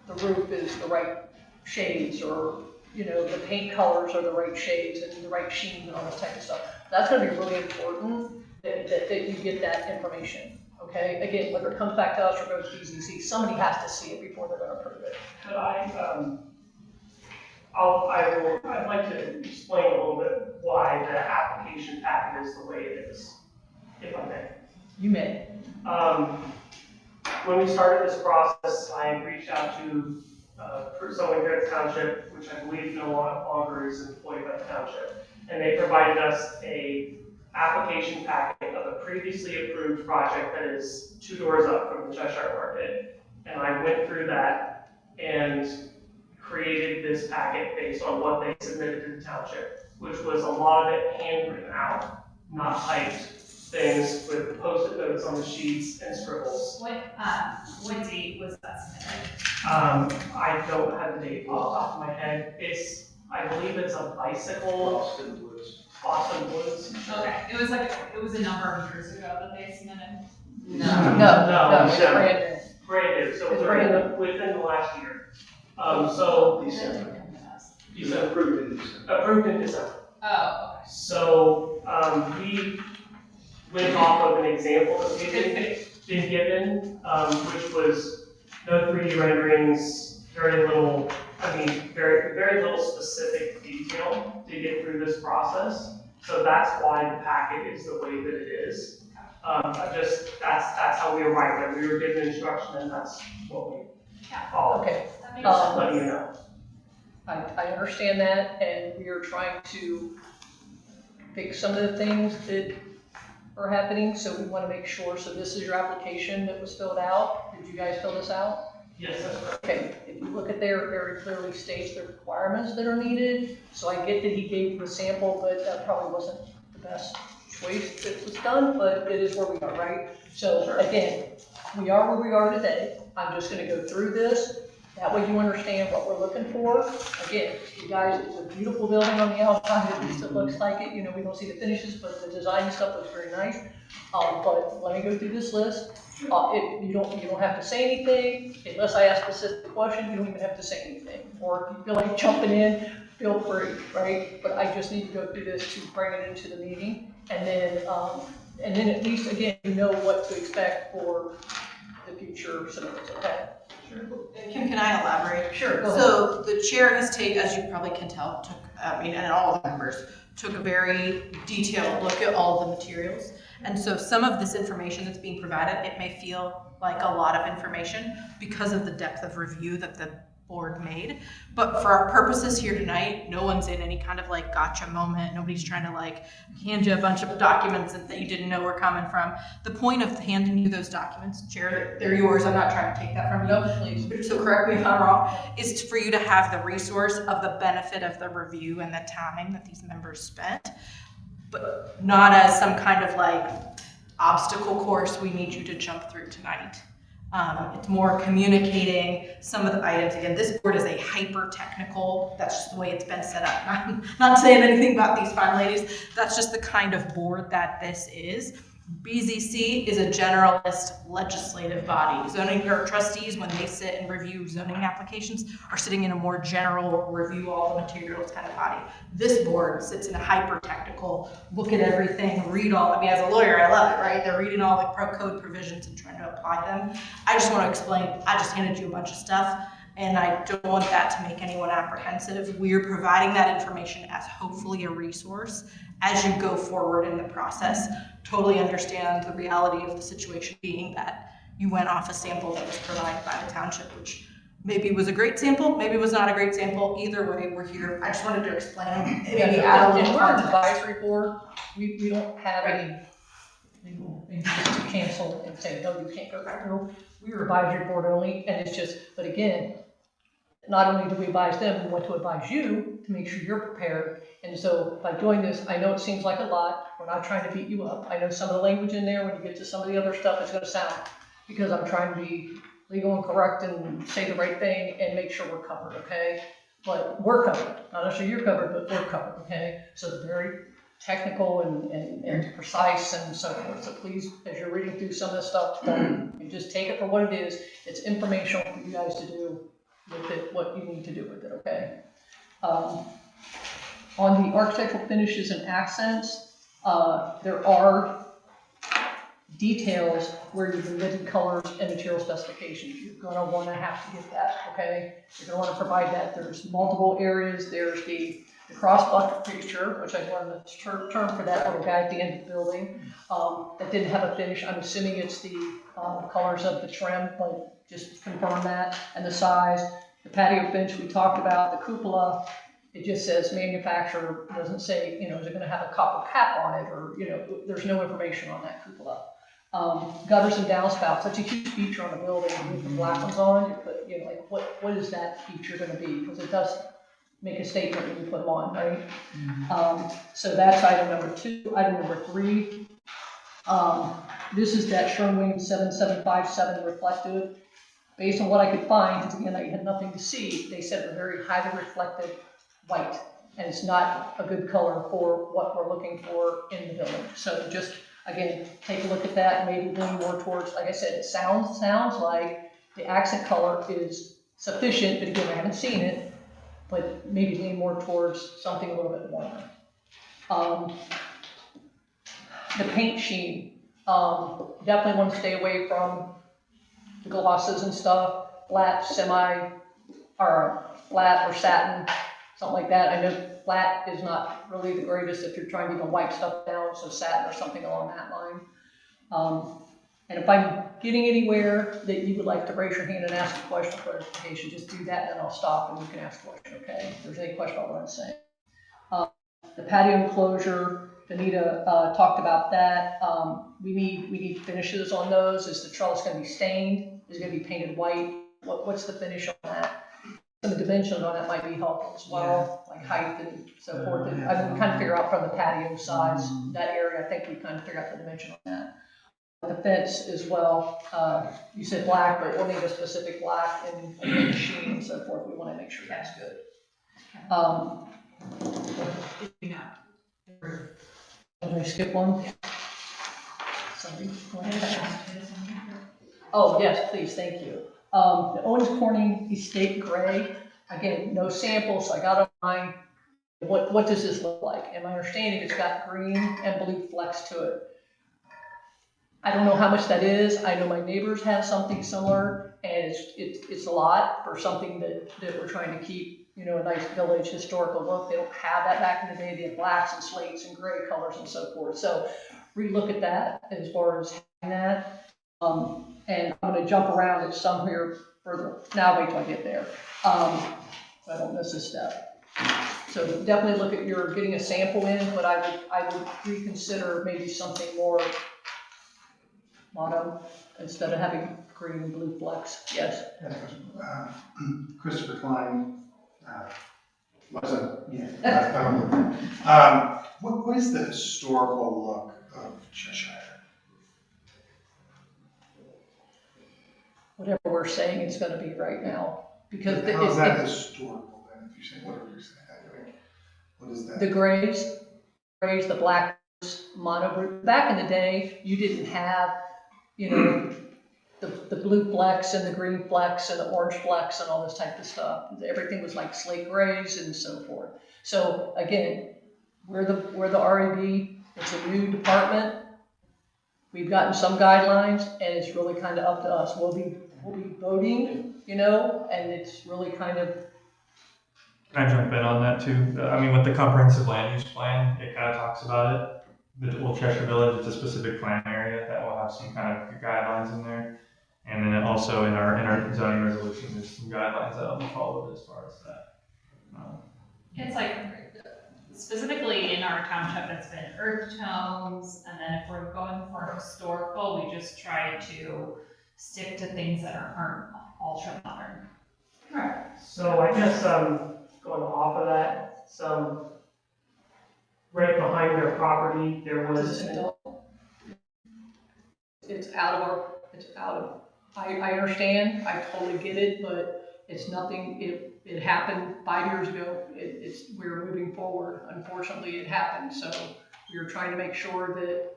the roof is the right shades, or, you know, the paint colors are the right shades and the right sheen and all that type of stuff. That's gonna be really important that you get that information, okay? Again, whether it comes back to us or goes to BZC, somebody has to see it before they're gonna approve it. Could I'd like to explain a little bit why the application packet is the way it is, if I may. You may. When we started this process, I reached out to someone here at the township, which I believe no longer is employed by the township, and they provided us a application packet of a previously approved project that is 2 doors up from the Cheshire Market. And I went through that and created this packet based on what they submitted to the township, which was a lot of it handwritten out, not typed things with Post-it notes on the sheets and scribbles. What date was that submitted? I don't have the date off the top of my head. I believe it's a bicycle. Boston Woods. Okay, it was a number of years ago that they submitted. No, it's brand new. Brand new, so It's brand within the last year. So. December. December. Approved in December. Approved in December. Oh, okay. So, we went off of an example that we had been given, which was no 3D renderings, very little specific detail to get through this process. So that's why the packet is the way that it is. That's how we arrived at. We were given instruction, and that's what we followed. Okay, That makes Just sense. letting you know. I understand that, and we are trying to fix some of the things that are happening, so we want to make sure. So this is your application that was filled out. Did you guys fill this out? Yes, that's correct. Okay, if you look at there, it very clearly states the requirements that are needed. So I get that he gave you a sample, but that probably wasn't the best choice that was done, but it is where we are, right? So again, we are where we are today. I'm just gonna go through this. That way you understand what we're looking for. Again, you guys, it's a beautiful building on the outside, at least it looks like it. You know, we don't see the finishes, but the design stuff looks very nice. But let me go through this list. You don't have to say anything, unless I ask a specific question, you don't even have to say anything. Or if you feel like jumping in, feel free, right? But I just need to go through this to bring it into the meeting. And then at least, again, you know what to expect for the future submittals, okay? Kim, can I elaborate? Sure, go ahead. So the chair has taken, as you probably can tell, and all the members took a very detailed look at all the materials. And so some of this information that's being provided, it may feel like a lot of information because of the depth of review that the board made. But for our purposes here tonight, no one's in any kind of like gotcha moment. Nobody's trying to like hand you a bunch of documents that you didn't know were coming from. The point of handing you those documents, Chair, they're yours. I'm not trying to take that from you. No, please. So correct me if I'm wrong, is for you to have the resource of the benefit of the review and the time that these members spent, but not as some kind of like obstacle course we need you to jump through tonight. It's more communicating some of the items. Again, this board is a hyper-technical, that's just the way it's been set up. Not saying anything about these fine ladies, that's just the kind of board that this is. BZC is a generalist legislative body. Zoning or trustees, when they sit and review zoning applications, are sitting in a more general review all the materials kind of body. This board sits in a hyper-technical, look at everything, read all, I mean, as a lawyer, I love it, right? They're reading all the code provisions and trying to apply them. I just want to explain, I just handed you a bunch of stuff, and I don't want that to make anyone apprehensive. We're providing that information as hopefully a resource as you go forward in the process. Totally understand the reality of the situation being that you went off a sample that was provided by the township, which maybe was a great sample, maybe was not a great sample. Either way, we're here. I just wanted to explain. Maybe add a little We're an context. advisory board, we don't have any legal basis to cancel and say, no, you can't go back. No, we're advisory board only, and it's just, but again, not only do we advise them, we want to advise you to make sure you're prepared. And so by doing this, I know it seems like a lot. We're not trying to beat you up. I know some of the language in there, when you get to some of the other stuff, it's going to sound, because I'm trying to be legal and correct and say the right thing and make sure we're covered, okay? But we're covered. Not necessarily you're covered, but we're covered, okay? So it's very technical and precise and so forth. So please, as you're reading through some of this stuff, you just take it for what it is. It's informational for you guys to do with it, what you need to do with it, okay? On the architectural finishes and accents, there are details where you've omitted colors and material specifications. You're gonna wanna have to get that, okay? You're gonna wanna provide that. There's multiple areas. There's the cross bucket fixture, which I learned the term for that little guy at the end of the building, that didn't have a finish. I'm assuming it's the colors of the trim, but just confirm that, and the size. The patio bench we talked about, the cupola, it just says manufacturer, doesn't say, you know, is it gonna have a copper cap on it, or, you know, there's no information on that cupola. Gutters and downspouts, that's a huge feature on the building. You put the black ones on, you put, you know, like, what is that feature gonna be? Because it does make a statement when you put them on, right? So that's item number 2. Item number 3, this is that Sherwin 7757 reflective. Based on what I could find, because again, I had nothing to see, they said a very highly reflective white, and it's not a good color for what we're looking for in the building. So just, again, take a look at that, maybe lean more towards, like I said, it sounds like the accent color is sufficient, but again, I haven't seen it, but maybe lean more towards something a little bit warmer. The paint sheen, definitely want to stay away from the glosses and stuff, flat, or flat or satin, something like that. I know flat is not really the greatest if you're trying to even wipe stuff down, so satin or something along that line. And if I'm getting anywhere that you would like to raise your hand and ask a question for clarification, just do that, and I'll stop and you can ask a question, okay? If there's any question about what I'm saying. The patio enclosure, Benita talked about that. We need finishes on those. Is the trellis going to be stained? Is it going to be painted white? What's the finish on that? Some of the dimensions on that might be helpful as well, like height and so forth. And I can kind of figure out from the patio size, that area, I think we kind of figure out the dimension on that. The fence as well, you said black, but we'll need a specific black and the sheen and so forth. We want to make sure that's good. Did I skip one? Sorry. Oh, yes, please, thank you. The Owens Corning Estate Gray, again, no sample, so I got to find what does this look like? And my understanding, it's got green and blue flecks to it. I don't know how much that is. I know my neighbors have something similar, and it's a lot for something that we're trying to keep, you know, a nice village historical look. They don't have that back in the day. They have blacks and slates and gray colors and so forth. So relook at that as far as having that. And I'm gonna jump around at some here further. Now wait till I get there. So I don't miss a step. So definitely look at your getting a sample in, but I would reconsider maybe something more mono instead of having green and blue flecks. Yes. Christopher Klein, what's that? Yeah. I don't know. What is the historical look of Cheshire? Whatever we're saying it's gonna be right now, because How is that historical then, if you say, whatever you're saying, what is that? the grays, the black, mono, back in the day, you didn't have, you know, the blue flecks and the green flecks and the orange flecks and all this type of stuff. Everything was like slate grays and so forth. So again, we're the REB, it's a new department. We've gotten some guidelines, and it's really kind of up to us. We'll be voting, you know, and it's really kind of. Can I jump in on that too? I mean, with the comprehensive land use plan, it kind of talks about it. The Old Cheshire Village, it's a specific plan area that will have some kind of guidelines in there. And then also in our zoning resolution, there's some guidelines that will be followed as far as that. It's like, specifically in our township, it's been earth tones, and then if we're going for historical, we just try to stick to things that aren't ultra modern. Right. So I guess, going off of that, some, right behind their property, there was. It's out of, I understand, I totally get it, but it's nothing, it happened 5 years ago. We're moving forward. Unfortunately, it happened, so we're trying to make sure that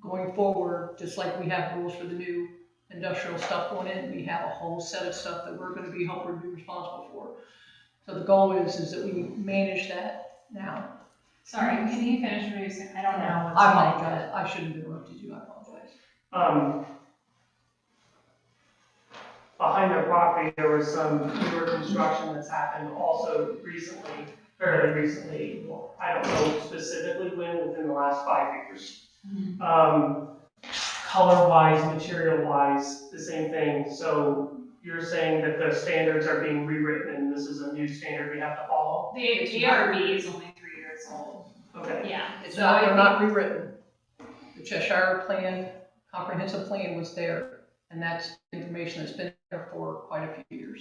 going forward, just like we have rules for the new industrial stuff going in, we have a whole set of stuff that we're gonna be helping be responsible for. So the goal is that we manage that now. Sorry, can you finish what you're saying? I don't know. I apologize. I shouldn't have interrupted you. I apologize. Behind their property, there was some newer construction that's happened also recently, fairly recently. Well, I don't know specifically when, within the last 5 years. Color-wise, material-wise, the same thing. So you're saying that the standards are being rewritten and this is a new standard we have to follow? The DRB is only 3 years old. Okay. Yeah. It's not, they're not rewritten. The Cheshire plan, comprehensive plan was there, and that's information that's been there for quite a few years.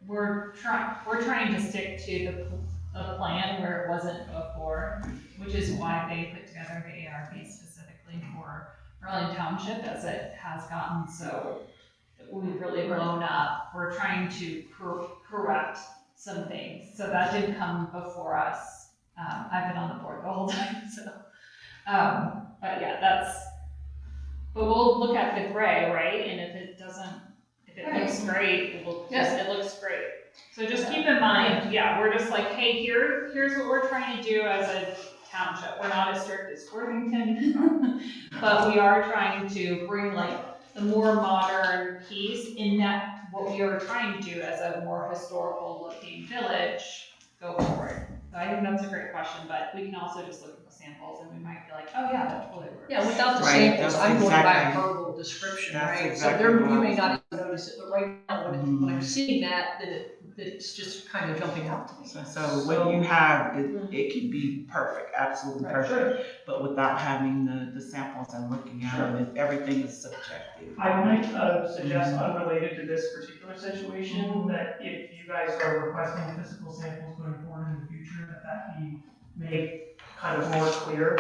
We're trying to stick to the plan where it wasn't before, which is why they put together the ARP specifically for Burlington Township, as it has gotten so we've really blown up. We're trying to correct some things, so that didn't come before us. I've been on the board the whole time, so but yeah, but we'll look at the gray, right? And if it looks great, it looks great. So just keep in mind, yeah, we're just like, hey, here's what we're trying to do as a township. We're not as strict as Worthington, but we are trying to bring like the more modern piece in that what we are trying to do as a more historical looking village go forward. So I think that's a great question, but we can also just look at the samples and we might be like, oh yeah, that totally works. Yeah, without the Right, samples, that's I'm going by exactly- verbal description, that's right? exactly So what you I may was not even notice it, but right now, when I'm seeing that it's just kind of jumping out to me. So what you have, it can be perfect, absolutely Right, perfect, but without having the samples and looking at them, everything is subjective. I might suggest, unrelated to this particular situation, that if you guys are requesting physical samples going forward in the future, that be made kind of more clear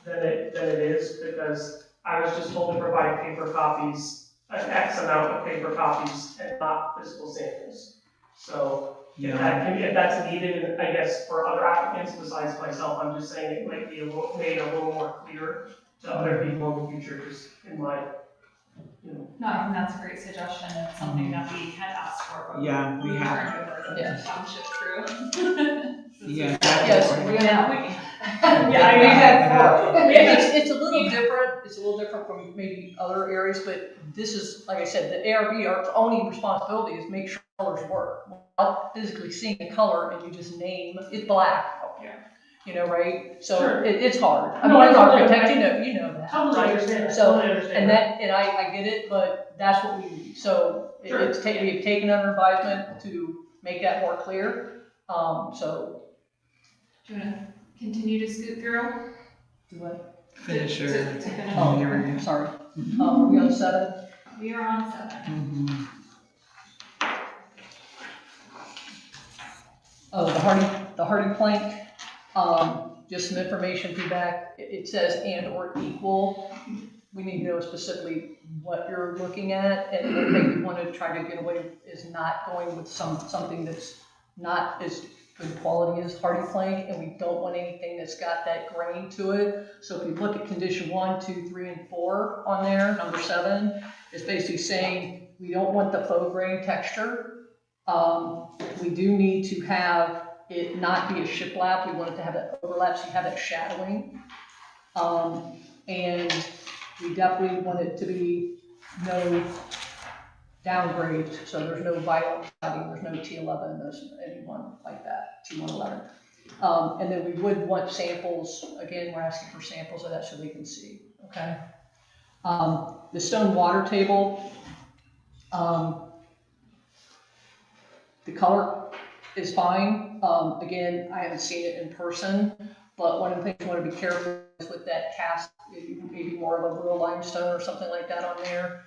than it is, because I was just told to provide paper copies, an X amount of paper copies, and not physical samples. So if that's needed, and I guess for other applicants besides myself, I'm just saying it might be made a little more clear to other people in the future, just in my, No, I think that's a great suggestion. It's something that we had asked for, but Yeah, we have. turned over to the Yes. township crew. Yeah. Yes, Yeah, Yeah, I had four. Yeah, it's a little different, it's a little different from maybe other areas, but this is, like I said, the ARB, our only responsibility is make sure colors work. Without physically seeing a color and you just name, it's black. Yeah. You know, right? So Sure. it's hard. I No, mean, I as an totally- architect, you know that. Totally understand that, So, totally understand and that. I get it, but that's what we need. So Sure. we've taken under advisement to make that more clear. So. Do you wanna continue to scoot through? Do what? Finish your. To finish. Oh, hearing. sorry. Are we on 7? We are on 7. Mhm. Oh, the hardy plank, just some information feedback. It says and or equal. We need to know specifically what you're looking at, and one thing we want to try to get away with is not going with something that's not as good quality as hardy plank, and we don't want anything that's got that grain to it. So if you look at condition 1, 2, 3, and 4 on there, number 7, it's basically saying we don't want the faux grain texture. We do need to have it not be a shiplap. We want it to have that overlap, so you have that shadowing. And we definitely want it to be no downgrades, so there's no vinyl siding, there's no T11, there's anyone like that, T111. And then we would want samples, again, we're asking for samples of that so they can see, okay? The stone water table, the color is fine. Again, I haven't seen it in person, but one of the things you want to be careful is with that cast, maybe more of a real limestone or something like that on there.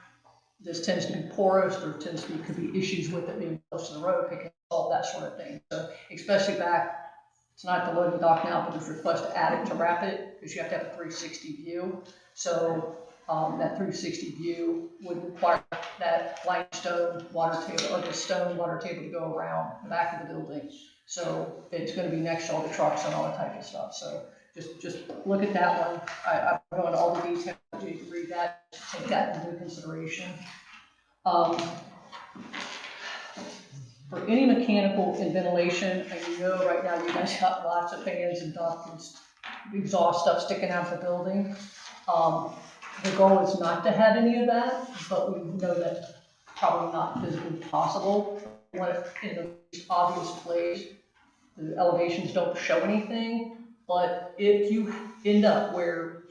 This tends to be porous, there tends to be, could be issues with it being close to the road, picking all that sort of thing. So especially back, it's not the loading dock now, but there's a request to add it to wrap it, because you have to have a 360 view. So that 360 view would require that limestone water table, or the stone water table to go around the back of the building. So it's going to be next to all the trucks and all that type of stuff. So just look at that one. I'm going into all the details, you can read that, take that into consideration. For any mechanical and ventilation, I know right now you guys got lots of fans and ducts and exhaust stuff sticking out of the building. The goal is not to have any of that, but we know that's probably not physically possible. We want it in the most obvious place. The elevations don't show anything, but if you end up where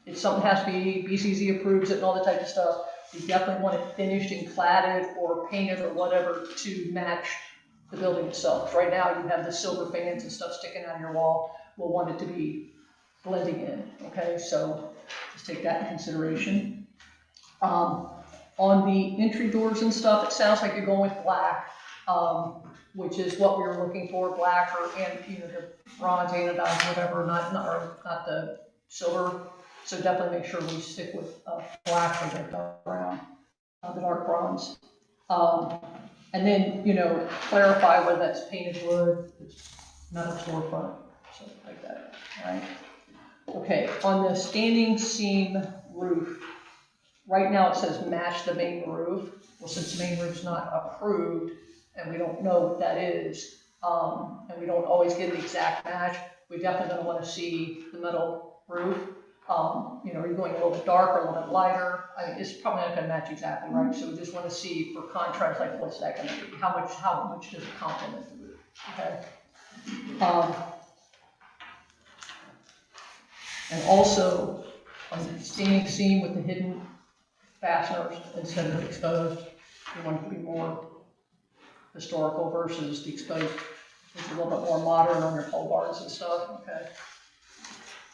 if something has to be, BCZ approves it and all that type of stuff, you definitely want it finished and cladded or painted or whatever to match the building itself. Right now you have the silver fans and stuff sticking out of your wall. We'll want it to be blending in, okay? So just take that in consideration. On the entry doors and stuff, it sounds like you're going with black, which is what we were looking for, black or the bronze, anodized, whatever, not the silver. So definitely make sure we stick with black or the dark brown, the dark bronze. And then, clarify whether that's painted wood, it's metal storefront, something like that, all right? Okay, on the standing seam roof, right now it says match the main roof. Well, since the main roof's not approved and we don't know what that is, and we don't always get an exact match, we're definitely gonna wanna see the metal roof. Are you going a little bit darker, a little bit lighter? I mean, it's probably not gonna match exactly right, so we just wanna see for contrast, like what's that gonna be? How much does it complement the roof, okay? And also, on the standing seam with the hidden fasteners instead of exposed, we want it to be more historical versus the exposed, which is a little bit more modern on your pole bars and stuff, okay?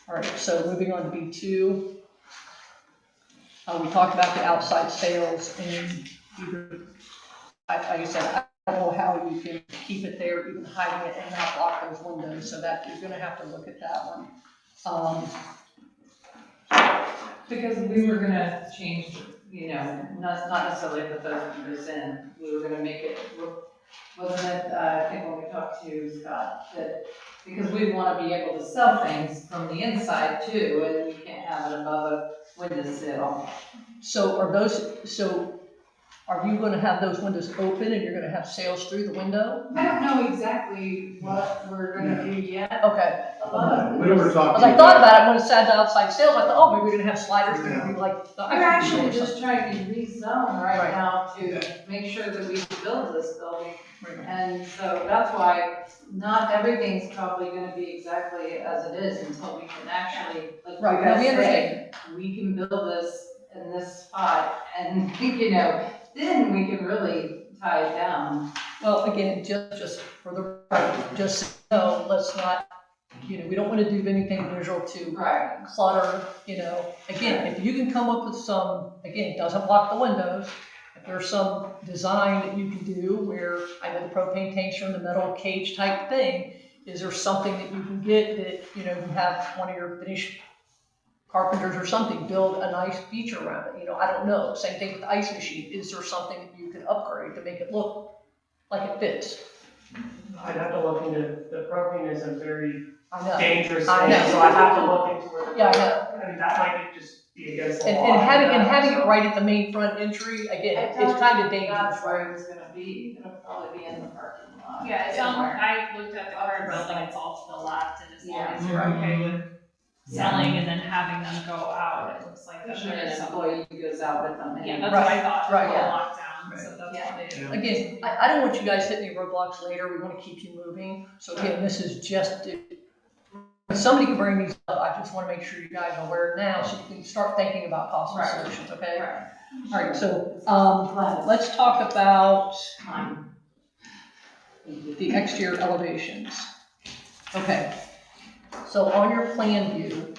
All right, so moving on to B2. We talked about the outside sails and either, like I said, I don't know how you can keep it there, even hiding it and not block those windows, so that you're gonna have to look at that one. Because we were gonna change, not necessarily put those numbers in, we were gonna make it, wasn't it, I think when we talked to Scott, that, because we wanna be able to sell things from the inside too, and we can't have it above a windowsill. So Are you gonna have those windows open and you're gonna have sales through the window? I don't know exactly what we're gonna do yet. Okay. We were talking. As I thought about it, when it said outside sales, I thought, oh, maybe we're gonna have sliders, they're gonna be like. the We're ice cream actually or just trying to rezone right Right. now to make sure that we build this building. something. And so that's why not everything's probably gonna be exactly as it is until we can actually, like you Right, no, guys we say, understand. we can build this in this spot and, you know, then we can really tie it down. Well, again, just for the record, just so, let's not, we don't wanna do anything visual to Right. clutter, Again, if you can come up with some, again, it doesn't block the windows, if there's some design that you can do where, I know the propane tanks are in the metal cage type thing, is there something that you can get that, you have one of your finished carpenters or something, build a nice feature around it, I don't know, same thing with the ice machine, is there something that you could upgrade to make it look like it fits? I'd have to look into, the propane is a very I know. dangerous I thing, know. so I have to look into it. Yeah, I know. I mean, that might just be against the And, law. and having it right at the main front entry, again, it's kind of dangerous, That's where right? it's gonna be, it'll probably be in the parking lot. Yeah, it's on, somewhere. I looked at the current building, it's all to the left, and as long Yeah. as you're okay with selling and then having them go out, it looks like that Usually there is an some. employee who goes out with them. Yeah, anyway. that's what I thought, Right, for yeah. lockdown, so that's Yeah. why they did. Again, I don't want you guys hitting any roadblocks later, we want to keep you moving, so again, this is just, if somebody can bring these up, I just want to make sure you guys are aware now, so you can start thinking about possible Right. solutions, okay? Right. All right, so, let's talk about the exterior elevations. Okay, so on your plan view,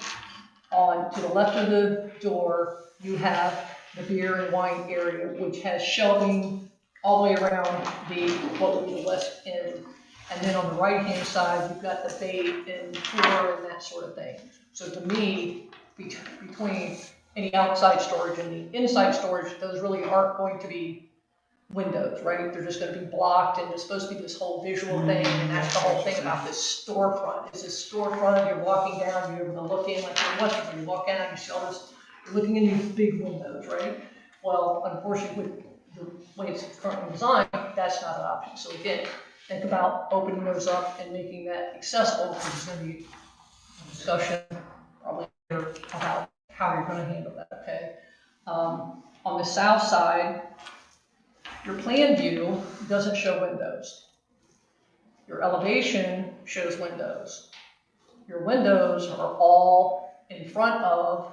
to the left of the door, you have the beer and wine area, which has shelving all the way around what would be the west end. And then on the right-hand side, you've got the bay and cooler and that sort of thing. So to me, between any outside storage and the inside storage, those really aren't going to be windows, right? They're just gonna be blocked, and it's supposed to be this whole visual thing, and that's the whole thing about this storefront. It's this storefront, you're walking down, you're able to look in, like in Western, you walk down, you see all this, you're looking in these big windows, right? Well, unfortunately, with the way it's currently designed, that's not an option. So again, think about opening those up and making that accessible, because there's gonna be a discussion probably later about how you're gonna handle that, okay? On the south side, your plan view doesn't show windows. Your elevation shows windows. Your windows are all in front of,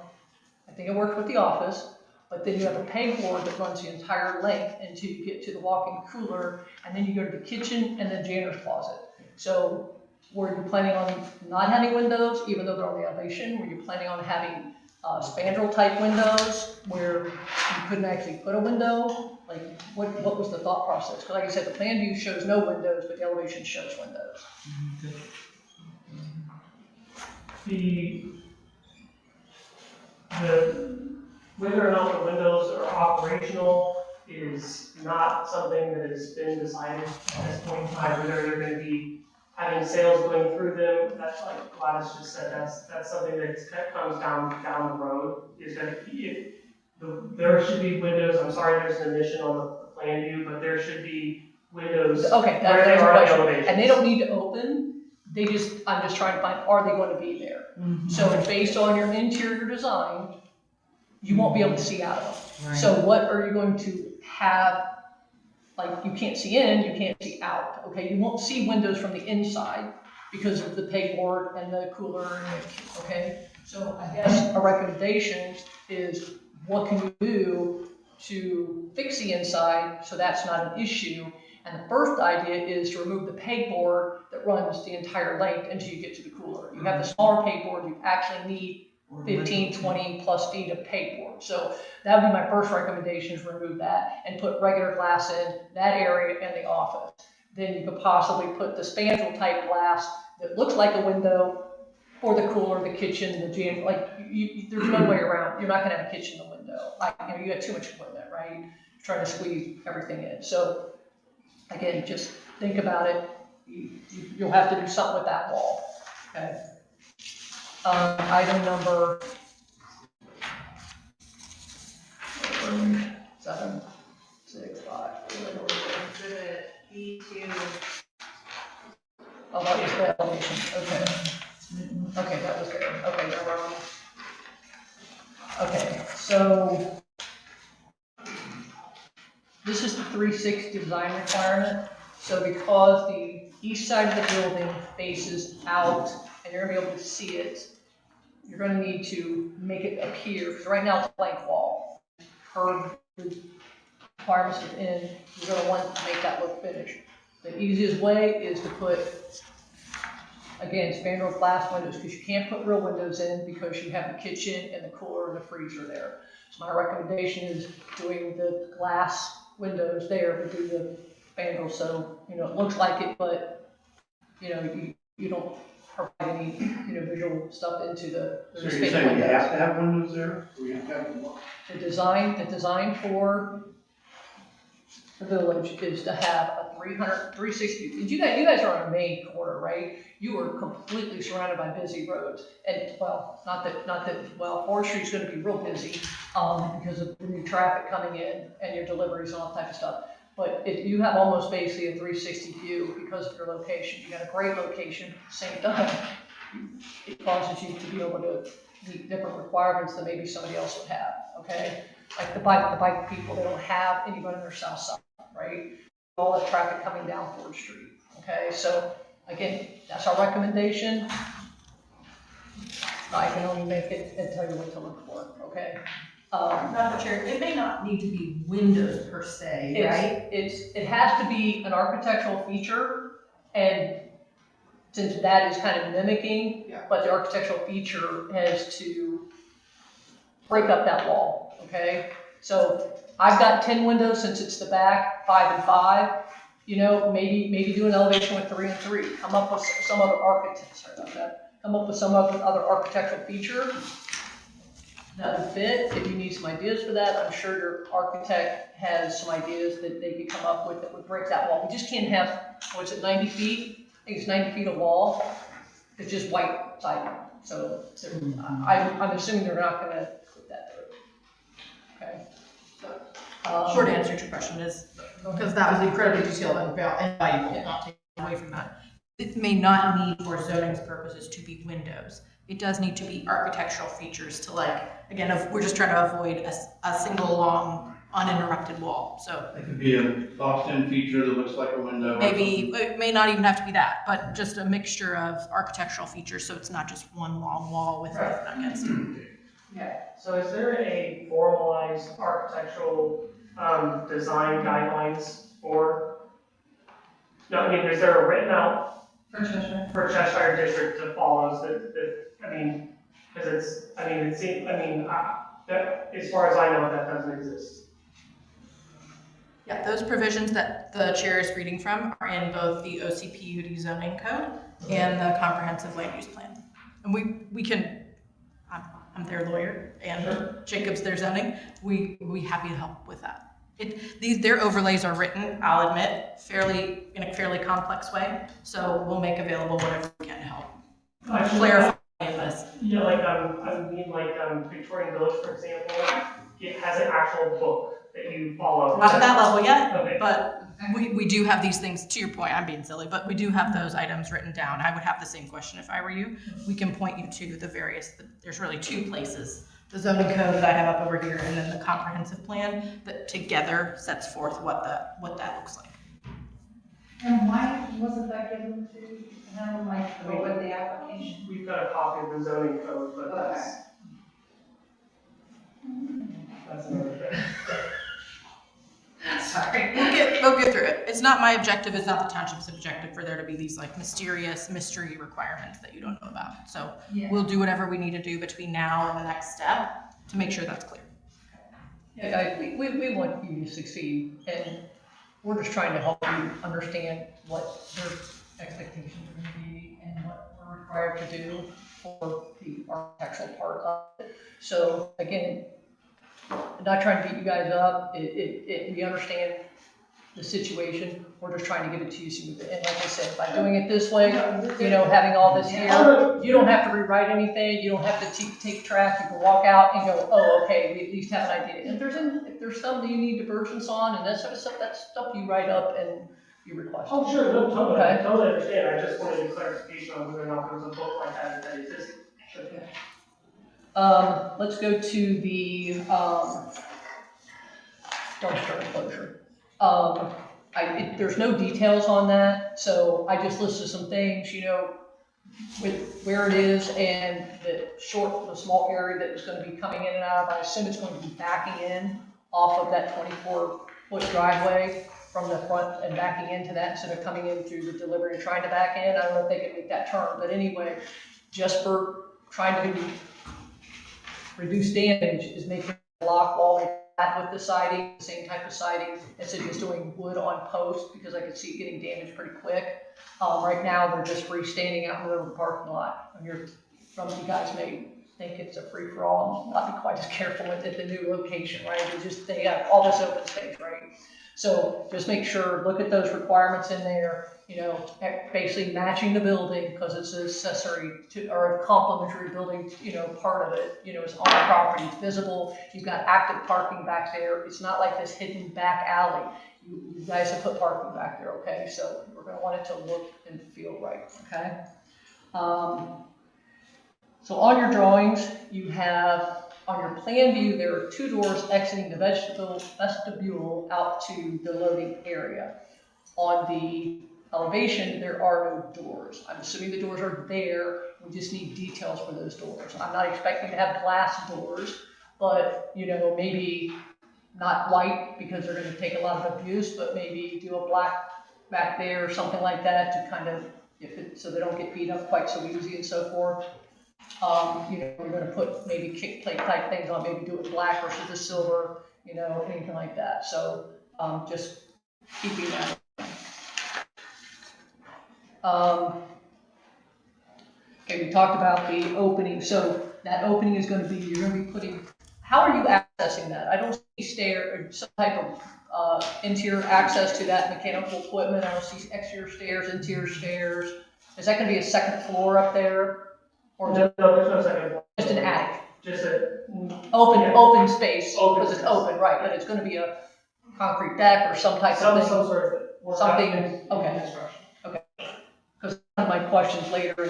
I think it worked with the office, but then you have a pegboard that runs the entire length until you get to the walk-in cooler, and then you go to the kitchen and the janitor's closet. So were you planning on not having windows, even though they're on the elevation? Were you planning on having spandrel type windows where you couldn't actually put a window? Like, what was the thought process? Because like I said, the plan view shows no windows, but the elevation shows windows. Whether or not the windows are operational is not something that has been decided at this point in time, whether they're gonna be having sales going through them. That's like Gladys just said, that's something that comes down the road, is that there should be windows. I'm sorry, there's an addition on the plan view, but there should be windows Okay, where they that's a are on the question. elevations. And they don't need to open, I'm just trying to find, are they going to be there? So based on your interior design, you won't be able to see out of them. So what are you going to have, like, you can't see in, you can't see out, okay? You won't see windows from the inside because of the pegboard and the cooler, okay? So I guess a recommendation is, what can you do to fix the inside so that's not an issue? And the first idea is to remove the pegboard that runs the entire length until you get to the cooler. You have the smaller pegboard, you actually need 15, 20 plus feet of pegboard. So that would be my first recommendation, is remove that and put regular glass in that area and the office. Then you could possibly put the spandrel type glass that looks like a window for the cooler, the kitchen, the gym. Like, there's no way around. You're not gonna have a kitchen in the window. Like, you got too much equipment, right? Trying to squeeze everything in. So again, just think about it. You'll have to do something with that wall, okay? Item number 7, 6, elevation, okay. Okay, that was there, okay, now we're on. Okay, so this is the 360 design requirement. So because the east side of the building faces out and you're gonna be able to see it, you're gonna need to make it appear, because right now it's a blank wall. Per the requirements within, you're gonna want to make that look finished. The easiest way is to put, again, spandrel glass windows, because you can't put real windows in because you have the kitchen and the cooler and the freezer there. So my recommendation is doing the glass windows there, but do the spandrel, so, you know, it looks like it, but, you know, you don't provide any, you know, visual stuff into the So you're space saying we windows. have to have windows there? We have to have them? The design for the village is to have a 360, because you guys are on a main corner, right? You are completely surrounded by busy roads, and, well, not that, well, Forest Street's gonna be real busy, because of the new traffic coming in, and your deliveries and all that type of stuff. But if you have almost basically a 360 view because of your location, you got a great location, at the same time, it causes you to be able to meet different requirements that maybe somebody else would have, okay? Like the bike people, they don't have anybody on their south side, right? All the traffic coming down Ford Street, okay? So again, that's our recommendation. I can only make it and tell you what to look for, okay? Madam Chair, it may not need to be windows per se, right? It has to be an architectural feature, and since that is kind of mimicking, Yeah. but the architectural feature has to break up that wall, okay? So I've got 10 windows since it's the back, 5 and 5. You know, maybe do an elevation with 3 and 3. Come up with some other Come up with some other architectural feature that would fit. If you need some ideas for that, I'm sure your architect has some ideas that they could come up with that would break that wall. We just can't have, what's it, 90 feet? I think it's 90 feet of wall. It's just white siding. So I'm assuming they're not gonna put that through. Okay? Short answer to your question is, because that was incredibly detailed and valuable, not taking away from that. It may not need for zoning's purposes to be windows. It does need to be architectural features to, like, again, if we're just trying to avoid a single long uninterrupted wall. So It could be a boxed-in feature that looks like a window. maybe, it may not even have to be that, but just a mixture of architectural features, so it's not just one long wall with nothing against it. Yeah, so is there a formalized architectural, design guidelines for? No, I mean, is there a written out for Cheshire District that follows I mean, because it's, I mean, it seems, that, as far as I know, that doesn't exist. Yeah, those provisions that the chair is reading from are in both the OCPUD zoning code and the comprehensive land use plan. And we can, I'm their lawyer, and Jacob's their zoning, we happy to help with that. Their overlays are written, I'll admit, in a fairly complex way, so we'll make available whatever we can to help clarify this. Yeah, like, Victorian Village, for example, it has an actual book that you follow. Not at that level yet, Okay. but we do have these things, to your point, I'm being silly, but we do have those items written down. I would have the same question if I were you. We can point you to the various, there's really 2 places. The zoning code that I have up over here, and then the comprehensive plan that together sets forth what that looks like. And why wasn't that given to him, like, with the application? We've got a copy of the zoning code, but that's another thing. Sorry. We'll get through it. It's not my objective, it's not the township's objective for there to be these like mysterious mystery requirements that you don't know about. So we'll do whatever we need to do between now and the next step to make sure that's clear. Yeah, we want you to succeed, and we're just trying to help you understand what their expectations are gonna be and what we're required to do for the architectural part of it. So again, not trying to beat you guys up, we understand the situation, we're just trying to give it to you, so and like I said, by doing it this way, you know, having all this here, you don't have to rewrite anything, you don't have to take track, you can walk out and go, oh, okay, we at least have an idea. And if there's something you need divergence on and that sort of stuff, that's stuff you write up and you requested. Oh, sure, no, totally, I Okay. totally understand, I just wanted clarification on whether or not there was a book like that existed. Let's go to the, dumpster enclosure. There's no details on that, so I just listed some things, you know, with where it is and the small area that is gonna be coming in and out of. I assume it's going to be backing in off of that 24-foot driveway from the front and backing into that instead of coming in through the delivery and trying to back in. I don't know if they can make that turn, but anyway, just for trying to reduce damage is making the block wall flat with the siding, the same type of siding, instead of just doing wood on post, because I could see it getting damaged pretty quick. Right now, they're just freestanding out in the middle of the parking lot. Some of you guys may think it's a free-for-all, not be quite as careful at the new location, right? They have all this open space, right? So just make sure, look at those requirements in there, you know, basically matching the building because it's an accessory to, or a complementary building, you know, part of it, you know, it's on the property, it's visible, you've got active parking back there. It's not like this hidden back alley. You guys have put parking back there, okay? So we're gonna want it to look and feel right, okay? So on your drawings, you have, on your plan view, there are 2 doors exiting the vestibule out to the loading area. On the elevation, there are no doors. I'm assuming the doors are there. We just need details for those doors. I'm not expecting to have glass doors, but, you know, maybe not white because they're going to take a lot of abuse, but maybe do a black back there or something like that to kind of, so they don't get beat up quite so easy and so forth. You know, we're going to put maybe kick plate type things on, maybe do it black versus the silver, you know, anything like that. So just keeping that. Okay, we talked about the opening. So that opening is going to be, you're going to be putting, how are you accessing that? I don't see stair or some type of interior access to that mechanical equipment. I don't see exterior stairs, interior stairs. Is that going to be a second floor up there? Or No, there's no second floor. just an attic? Just a, Open space, Open because it's space. open, right, but it's gonna be a concrete deck or some type of some thing. sort of. Something, in okay. construction. Because one of my questions later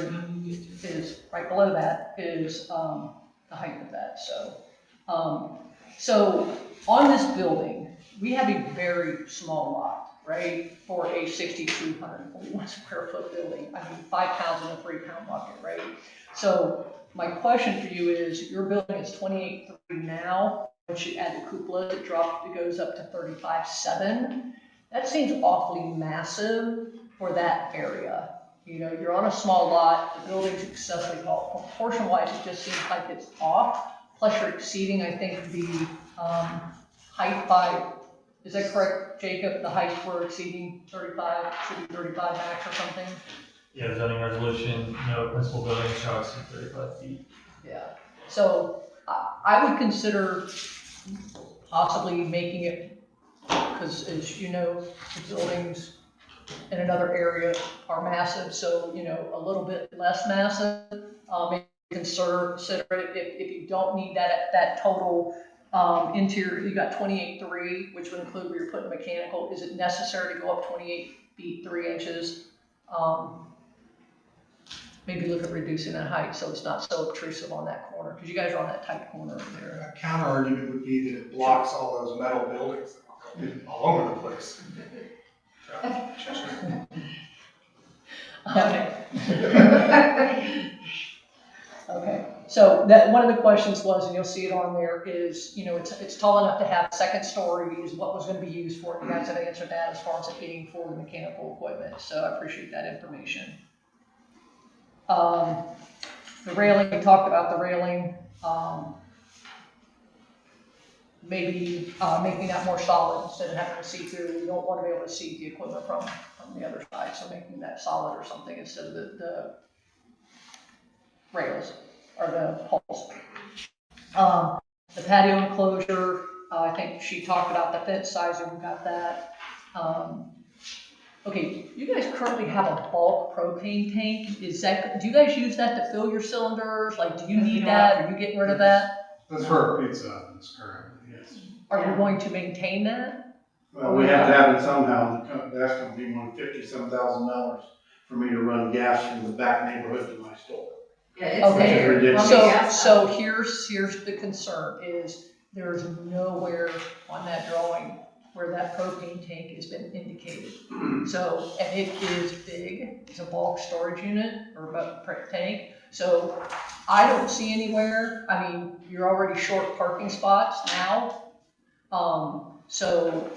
is, right below that, is the height of that, so. So on this building, we have a very small lot, right, for a 6,241 square foot building. I mean, 5 pounds in a 3-pound bucket, right? So my question for you is, your building is 28.3 now. Once you add the cupola, it goes up to 35.7. That seems awfully massive for that area. You know, you're on a small lot, the building's excessively tall. Proportion-wise, it just seems like it's off. Plus you're exceeding, I think, the height by, is that correct, Jacob? The height we're exceeding 35, should be 35 max or something? Yeah, zoning resolution, no principal building shall exceed 35 feet. Yeah, so I would consider possibly making it, because as you know, the buildings in another area are massive, so, you know, a little bit less massive. Maybe consider it if you don't need that total interior. You got 28.3, which would include where you're putting mechanical. Is it necessary to go up 28 feet 3 inches? Maybe look at reducing that height so it's not so obtrusive on that corner, because you guys are on that tight corner over there. A counter argument would be that it blocks all those metal buildings all over the place. Okay. Okay, so that one of the questions was, and you'll see it on there, is, you know, it's tall enough to have second story, is what was going to be used for. You guys have answered that as far as it being for the mechanical equipment, so I appreciate that information. The railing, we talked about the railing, maybe making that more solid instead of having to see through. We don't want to be able to see the equipment from the other side, so making that solid or something instead of the rails or the poles. The patio enclosure, I think she talked about the fence sizing, we got that. Okay, you guys currently have a bulk propane tank. Is that, do you guys use that to fill your cylinders? Like, do you need that? Are you getting rid of that? That's for our pizza ovens currently, yes. Are you going to maintain that? Well, we have to have it somehow, the gas company wanted $57,000 for me to run gas from the back neighborhood to my store. Yeah, it's Okay. there. Ridiculous. So here's the concern is there's nowhere on that drawing where that propane tank has been indicated. So, and it is big, it's a bulk storage unit or a tank. So I don't see anywhere, I mean, you're already short parking spots now. So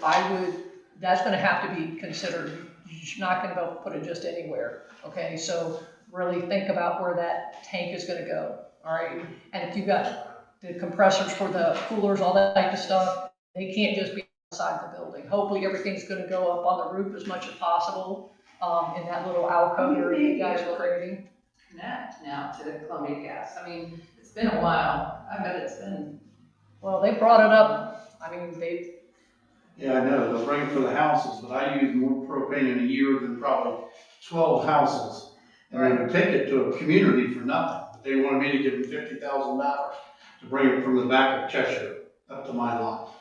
that's gonna have to be considered. You're not gonna be able to put it just anywhere, okay? So really think about where that tank is gonna go, all right? And if you've got the compressors for the coolers, all that type of stuff, they can't just be outside the building. Hopefully everything's gonna go up on the roof as much as possible, in that little alcove area you guys are creating. Connect now to Columbia Gas. I mean, it's been a while. I bet it's been. Well, they brought it up, I mean, Yeah, I know, they'll bring it for the houses, but I use more propane in a year than probably 12 houses. And they would take it to a community for nothing, but they wanted me to give them $50,000 to bring it from the back of Cheshire up to my lot.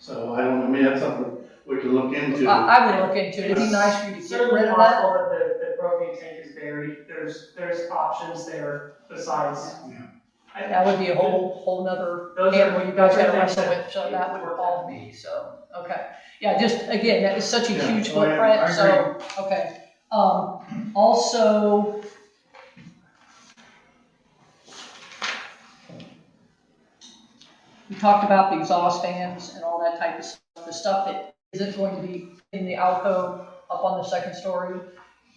So I don't know, I mean, that's something we can look into. I would look into it. It'd be nice for you to get Certainly rid of that. possible that the propane tank is buried, there's options there besides. That would be a whole nother Those animal are- you guys those are gotta things wrestle that with, so you that would work involve on. me, so, okay. Yeah, just, again, that is such a Yeah, huge oh, yeah, footprint, I so, okay. Also, we talked about the exhaust fans and all that type of stuff, the stuff that isn't going to be in the alcove up on the second story.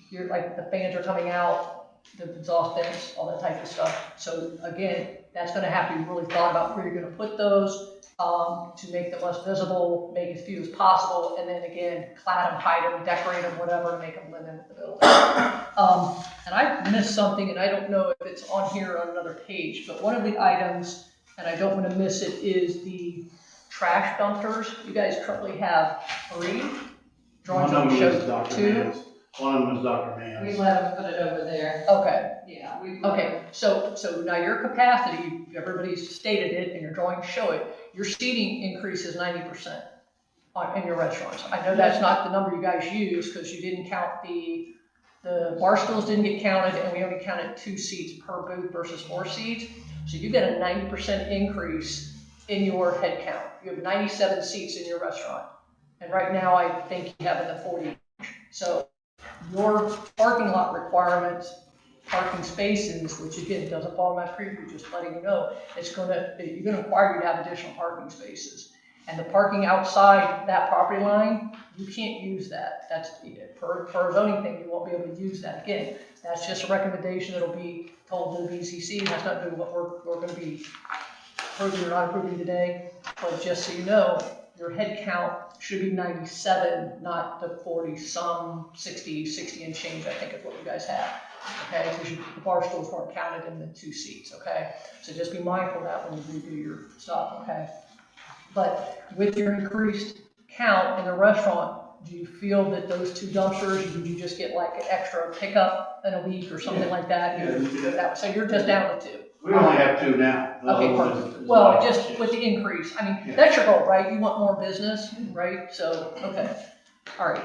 You're like, the fans are coming out, the exhaust vents, all that type of stuff. So again, that's gonna have to be really thought about where you're gonna put those, to make them less visible, make as few as possible, and then again, clad them, hide them, decorate them, whatever, to make them blend in with the building. And I missed something, and I don't know if it's on here on another page, but one of the items, and I don't wanna miss it, is the trash dumpsters. You guys currently have 3. Drawings One of only them is shows Dr. 2. Mann's. One of them is Dr. We Mann's. let them put it over there. Okay, Yeah, we. okay, so now your capacity, everybody's stated it and your drawings show it, your seating increases 90% in your restaurants. I know that's not the number you guys use because you didn't count the bar stools didn't get counted and we only counted 2 seats per booth versus 4 seats. So you get a 90% increase in your head count. You have 97 seats in your restaurant. And right now I think you have in the 40. So your parking lot requirements, parking spaces, which again, doesn't fall in my preview, just letting you know, you're gonna require you to have additional parking spaces. And the parking outside that property line, you can't use that. That's, per zoning thing, you won't be able to use that. Again, that's just a recommendation that'll be told to the BCC, it has nothing to do with what we're gonna be approving or not approving today. But just so you know, your head count should be 97, not the 40-some, 60 and change, I think is what you guys have. Okay, because the bar stools weren't counted in the 2 seats, okay? So just be mindful of that when you redo your stuff, okay? But with your increased count in the restaurant, do you feel that those 2 dumpsters, would you just get like an extra pickup in a week or something like that? Yeah, we could have- So you're just down to 2? We only have 2 now. The Okay, other one perfect. is Well, not- just with the increase, I mean, Yeah. that's your goal, right? You want more business, right? So, okay, all right.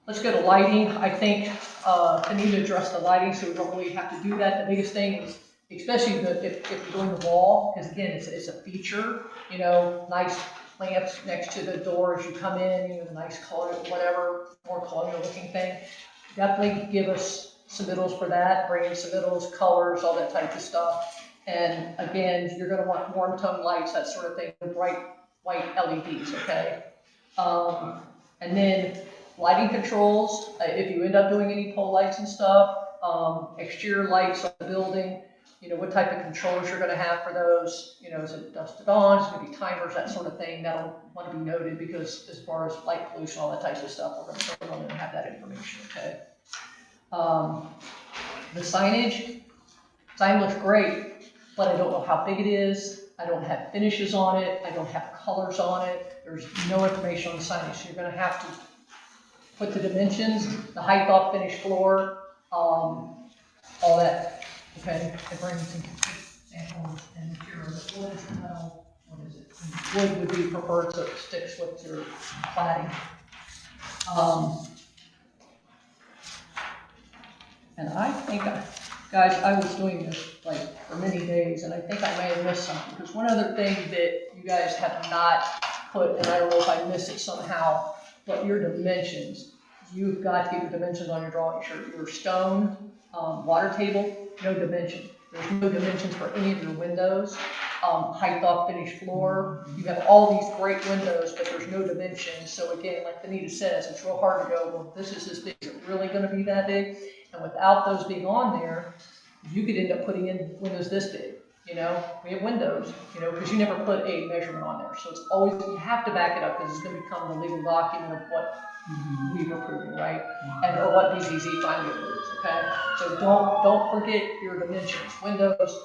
Let's go to lighting. I think, I need to address the lighting, so we don't really have to do that. The biggest thing is, especially if you're doing the wall, because again, it's a feature, you know, nice lamps next to the door as you come in, you know, nice color, whatever, more colonial looking thing. Definitely give us submittals for that, bring in submittals, colors, all that type of stuff. And again, you're gonna want warm tone lights, that sort of thing, bright white LEDs, okay? And then lighting controls, if you end up doing any pole lights and stuff, exterior lights on the building, you know, what type of controls you're gonna have for those, you know, is it dusk to dawn, is it gonna be timers, that sort of thing, that'll want to be noted because as far as light pollution, all that type of stuff, we're gonna put on and have that information, okay? The signage, sign looks great, but I don't know how big it is, I don't have finishes on it, I don't have colors on it, there's no information on the signage, so you're gonna have to put the dimensions, the height off finished floor, all that, okay? And bring some samples and materials. What is the metal? What is it? wood would be preferred so it sticks with your cladding. And I think, guys, I was doing this like for many days, and I think I may have missed something, because one other thing that you guys have not put, and I don't know if I missed it somehow, but your dimensions. You've got to get your dimensions on your drawing. Your stone water table, no dimension. There's no dimensions for any of your windows. Height off finished floor. You have all these great windows, but there's no dimensions. So again, like Benita says, it's real hard to go, well, this is this big. Is it really going to be that big? And without those being on there, you could end up putting in windows this big. You know, we have windows, you know, because you never put a measurement on there. So it's always, you have to back it up because it's going to become the legal document of what we were approving, right? And or what BZZ finally approves, okay? So don't forget your dimensions, windows,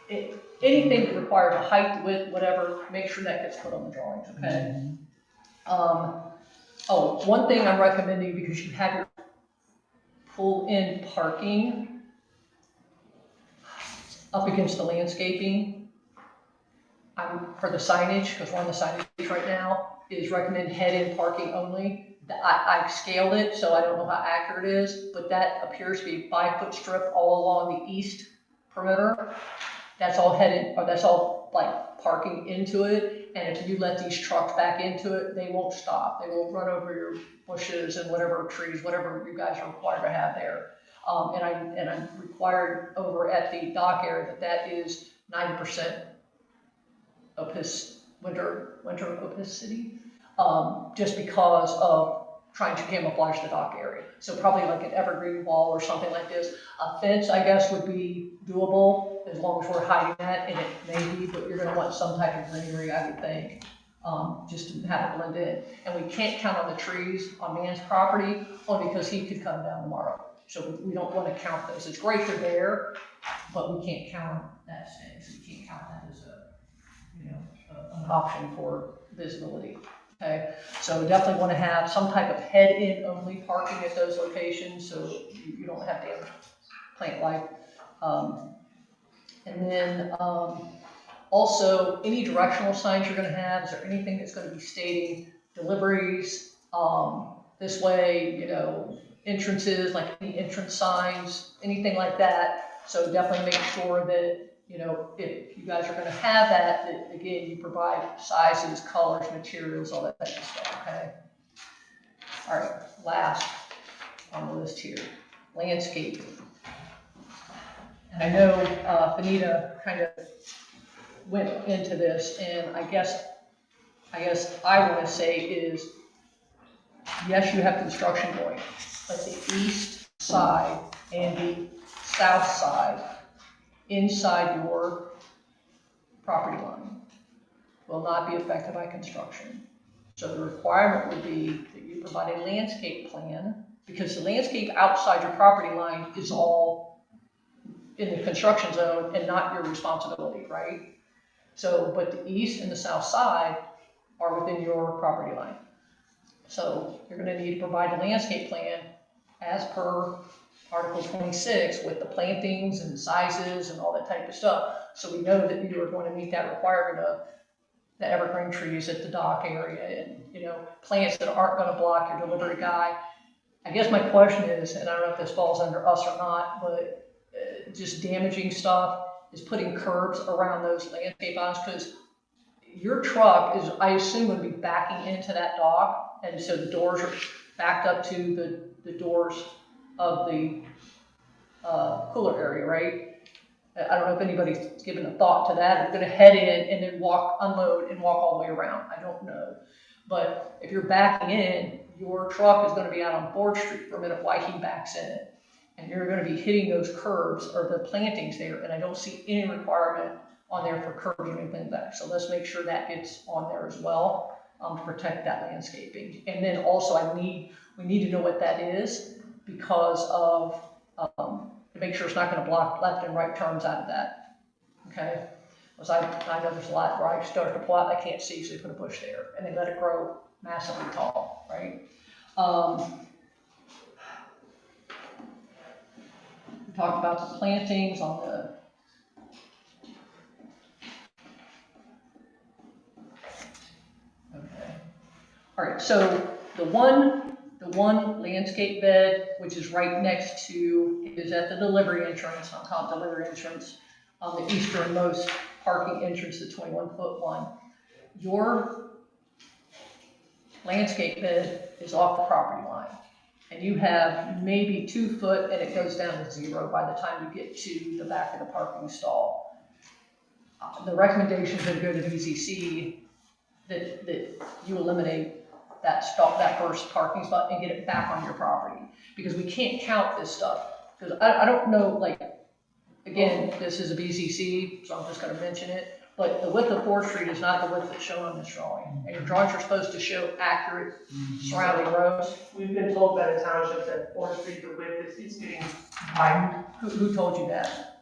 anything that requires a height, width, whatever, make sure that gets put on the drawings, okay? Oh, one thing I'm recommending, because you have your pull-in parking up against the landscaping, for the signage, because we're on the signage right now, is recommend head-in parking only. I scaled it, so I don't know how accurate it is, but that appears to be 5-foot strip all along the east perimeter. That's all headed, or that's all like parking into it. And if you let these trucks back into it, they won't stop. They will run over your bushes and whatever trees, whatever you guys are required to have there. And I'm required over at the dock area that is 90% winter opacity. Just because of trying to camouflage the dock area. So probably like an evergreen wall or something like this. A fence, I guess, would be doable as long as we're hiding that, and it may be, but you're gonna want some type of greenery, I would think, just to have it blend in. And we can't count on the trees on man's property, only because he could come down tomorrow. So we don't wanna count those. It's great they're there, but we can't count on that staying. So we can't count that as an option for visibility. Okay, so definitely want to have some type of head-in only parking at those locations, so you don't have damaged plant life. And then also any directional signs you're going to have. Is there anything that's going to be stating deliveries this way? You know, entrances, like any entrance signs, anything like that. So definitely make sure that, you know, if you guys are going to have that, again, you provide sizes, colors, materials, all that type of stuff, okay? All right, last on the list here, landscaping. And I know Benita kind of went into this, and I guess I want to say is, yes, you have construction going, but the east side and the south side inside your property line will not be affected by construction. So the requirement would be that you provide a landscape plan, because the landscape outside your property line is all in the construction zone and not your responsibility, right? So, but the east and the south side are within your property line. So you're going to need to provide a landscape plan as per Article 26 with the plantings and sizes and all that type of stuff. So we know that you are going to meet that requirement of the evergreen trees at the dock area and, you know, plants that aren't going to block your delivery guy. I guess my question is, and I don't know if this falls under us or not, but just damaging stuff is putting curbs around those landscape islands, because your truck is, I assume, going to be backing into that dock, and so the doors are backed up to the doors of the cooler area, right? I don't know if anybody's given a thought to that. They're going to head in and then unload and walk all the way around. I don't know. But if you're backing in, your truck is going to be out on Ford Street for a minute while he backs in it. And you're going to be hitting those curbs or the plantings there. And I don't see any requirement on there for curbs or anything back. So let's make sure that gets on there as well to protect that landscaping. And then also we need to know what that is, because of to make sure it's not going to block left and right turns out of that. Okay, because I know there's a lot where I start to plot, I can't see, so they put a bush there and they let it grow massively tall, right? We talked about the plantings on the All right, so the one landscape bed, which is right next to, is at the delivery entrance, I'll call it delivery entrance, on the easternmost parking entrance, the 21-foot one. Your landscape bed is off the property line. And you have maybe 2 foot and it goes down to 0 by the time you get to the back of the parking stall. The recommendations that go to VZC that you eliminate that first parking spot and get it back on your property. Because we can't count this stuff. Because I don't know, like, again, this is a VZC, so I'm just gonna mention it. But the width of 4th Street is not the width that's shown on this drawing. And your drawings are supposed to show accurate surrounding roads. We've been told by the township that 4th Street, the width is getting widened. Who told you that?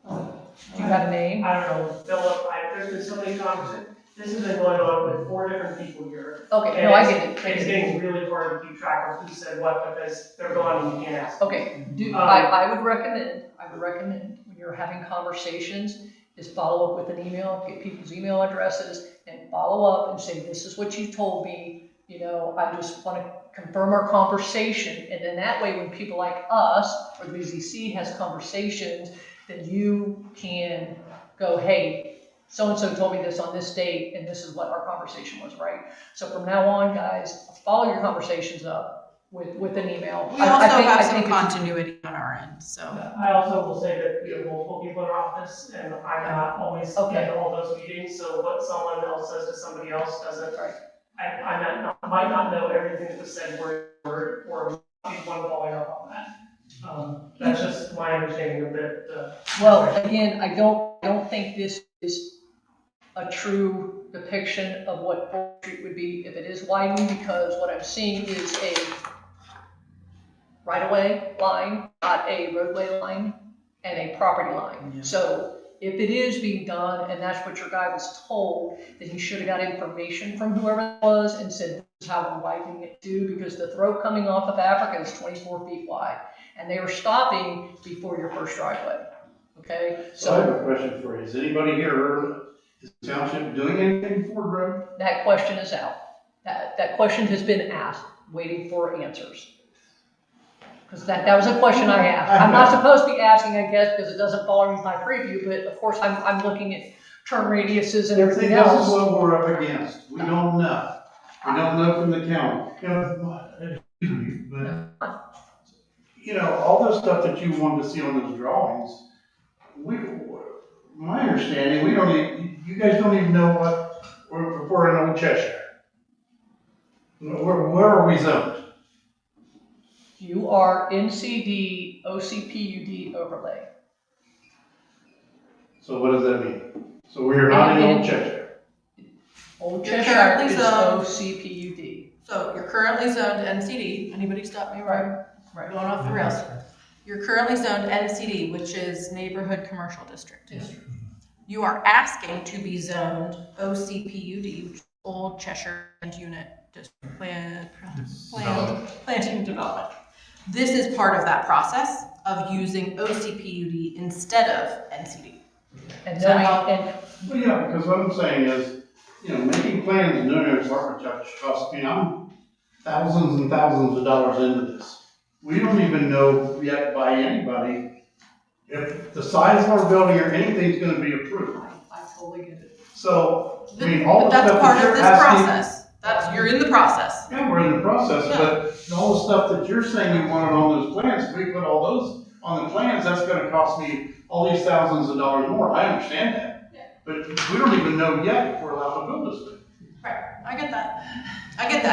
Do you I have a name? don't know, Philip, there's been so many conversations. This has been going on with 4 different people here. Okay, And no, I it's- get it. It's getting really hard to keep track of who said what, because they're going and you can't ask. Okay, I would recommend, when you're having conversations, is follow up with an email, get people's email addresses, and follow up and say, this is what you told me, you know, I just want to confirm our conversation. And then that way, when people like us, or the VZC has conversations, then you can go, hey, so-and-so told me this on this date, and this is what our conversation was, right? So from now on, guys, follow your conversations up with an email. We also have some think it's- continuity on our end, so. I also will say that we have multiple people in our office, and I'm not always Okay. at all those meetings, so what someone else says to somebody else doesn't. Right. I might not know everything that was said word for word, or be one following up on that. That's just my understanding of it. Well, again, I don't think this is a true depiction of what 4th Street would be if it is widening, because what I'm seeing is a right-of-way line, not a roadway line, and a property line. Yeah. So if it is being done, and that's what your guy was told, then he should have got information from whoever it was and said, this is how we're widening it to, because the throat coming off of Africa is 24 feet wide, and they were stopping before your first driveway. Okay, So I have a question for you. Is anybody here, is the township doing anything for Ford Road? that question is out. That question has been asked, waiting for answers. Because that was a question I asked. I'm not supposed to be asking, I guess, because it doesn't fall underneath my purview, but of course I'm looking at turn radiuses and everything This is else. what we're up against. We don't know. We don't know from the county. But, you know, all the stuff that you wanted to see on those drawings, my understanding, you guys don't even know what, we're in Old Cheshire. Where are we zoned? You are NCD OCPUD overlay. So what does that mean? So we are not in Old Cheshire. Old You're Cheshire currently is zoned- OCPUD. So you're currently zoned NCD, anybody stop me right? Right. Going off the rails. You're currently zoned NCD, which is Neighborhood Commercial District. You are asking to be zoned OCPUD, which is Old Cheshire Land Unit District, Planning Development. This is part of that process of using OCPUD instead of NCD. And Does that knowing, help? and Well, yeah, because what I'm saying is, you know, making plans and doing an apartment costs me, I'm thousands and thousands of dollars into this. We don't even know yet by anybody if the size of our building or anything's gonna be approved. I totally get it. So, I mean, all But the that's stuff part that of you're this asking. process. You're in the process. Yeah, we're in the process, but all the stuff that you're saying you wanted on those plans, if we put all those on the plans, that's gonna cost me all these thousands of dollars more. I understand that. Yeah. But we don't even know yet if we're allowed to build this thing. Right, I get that. I get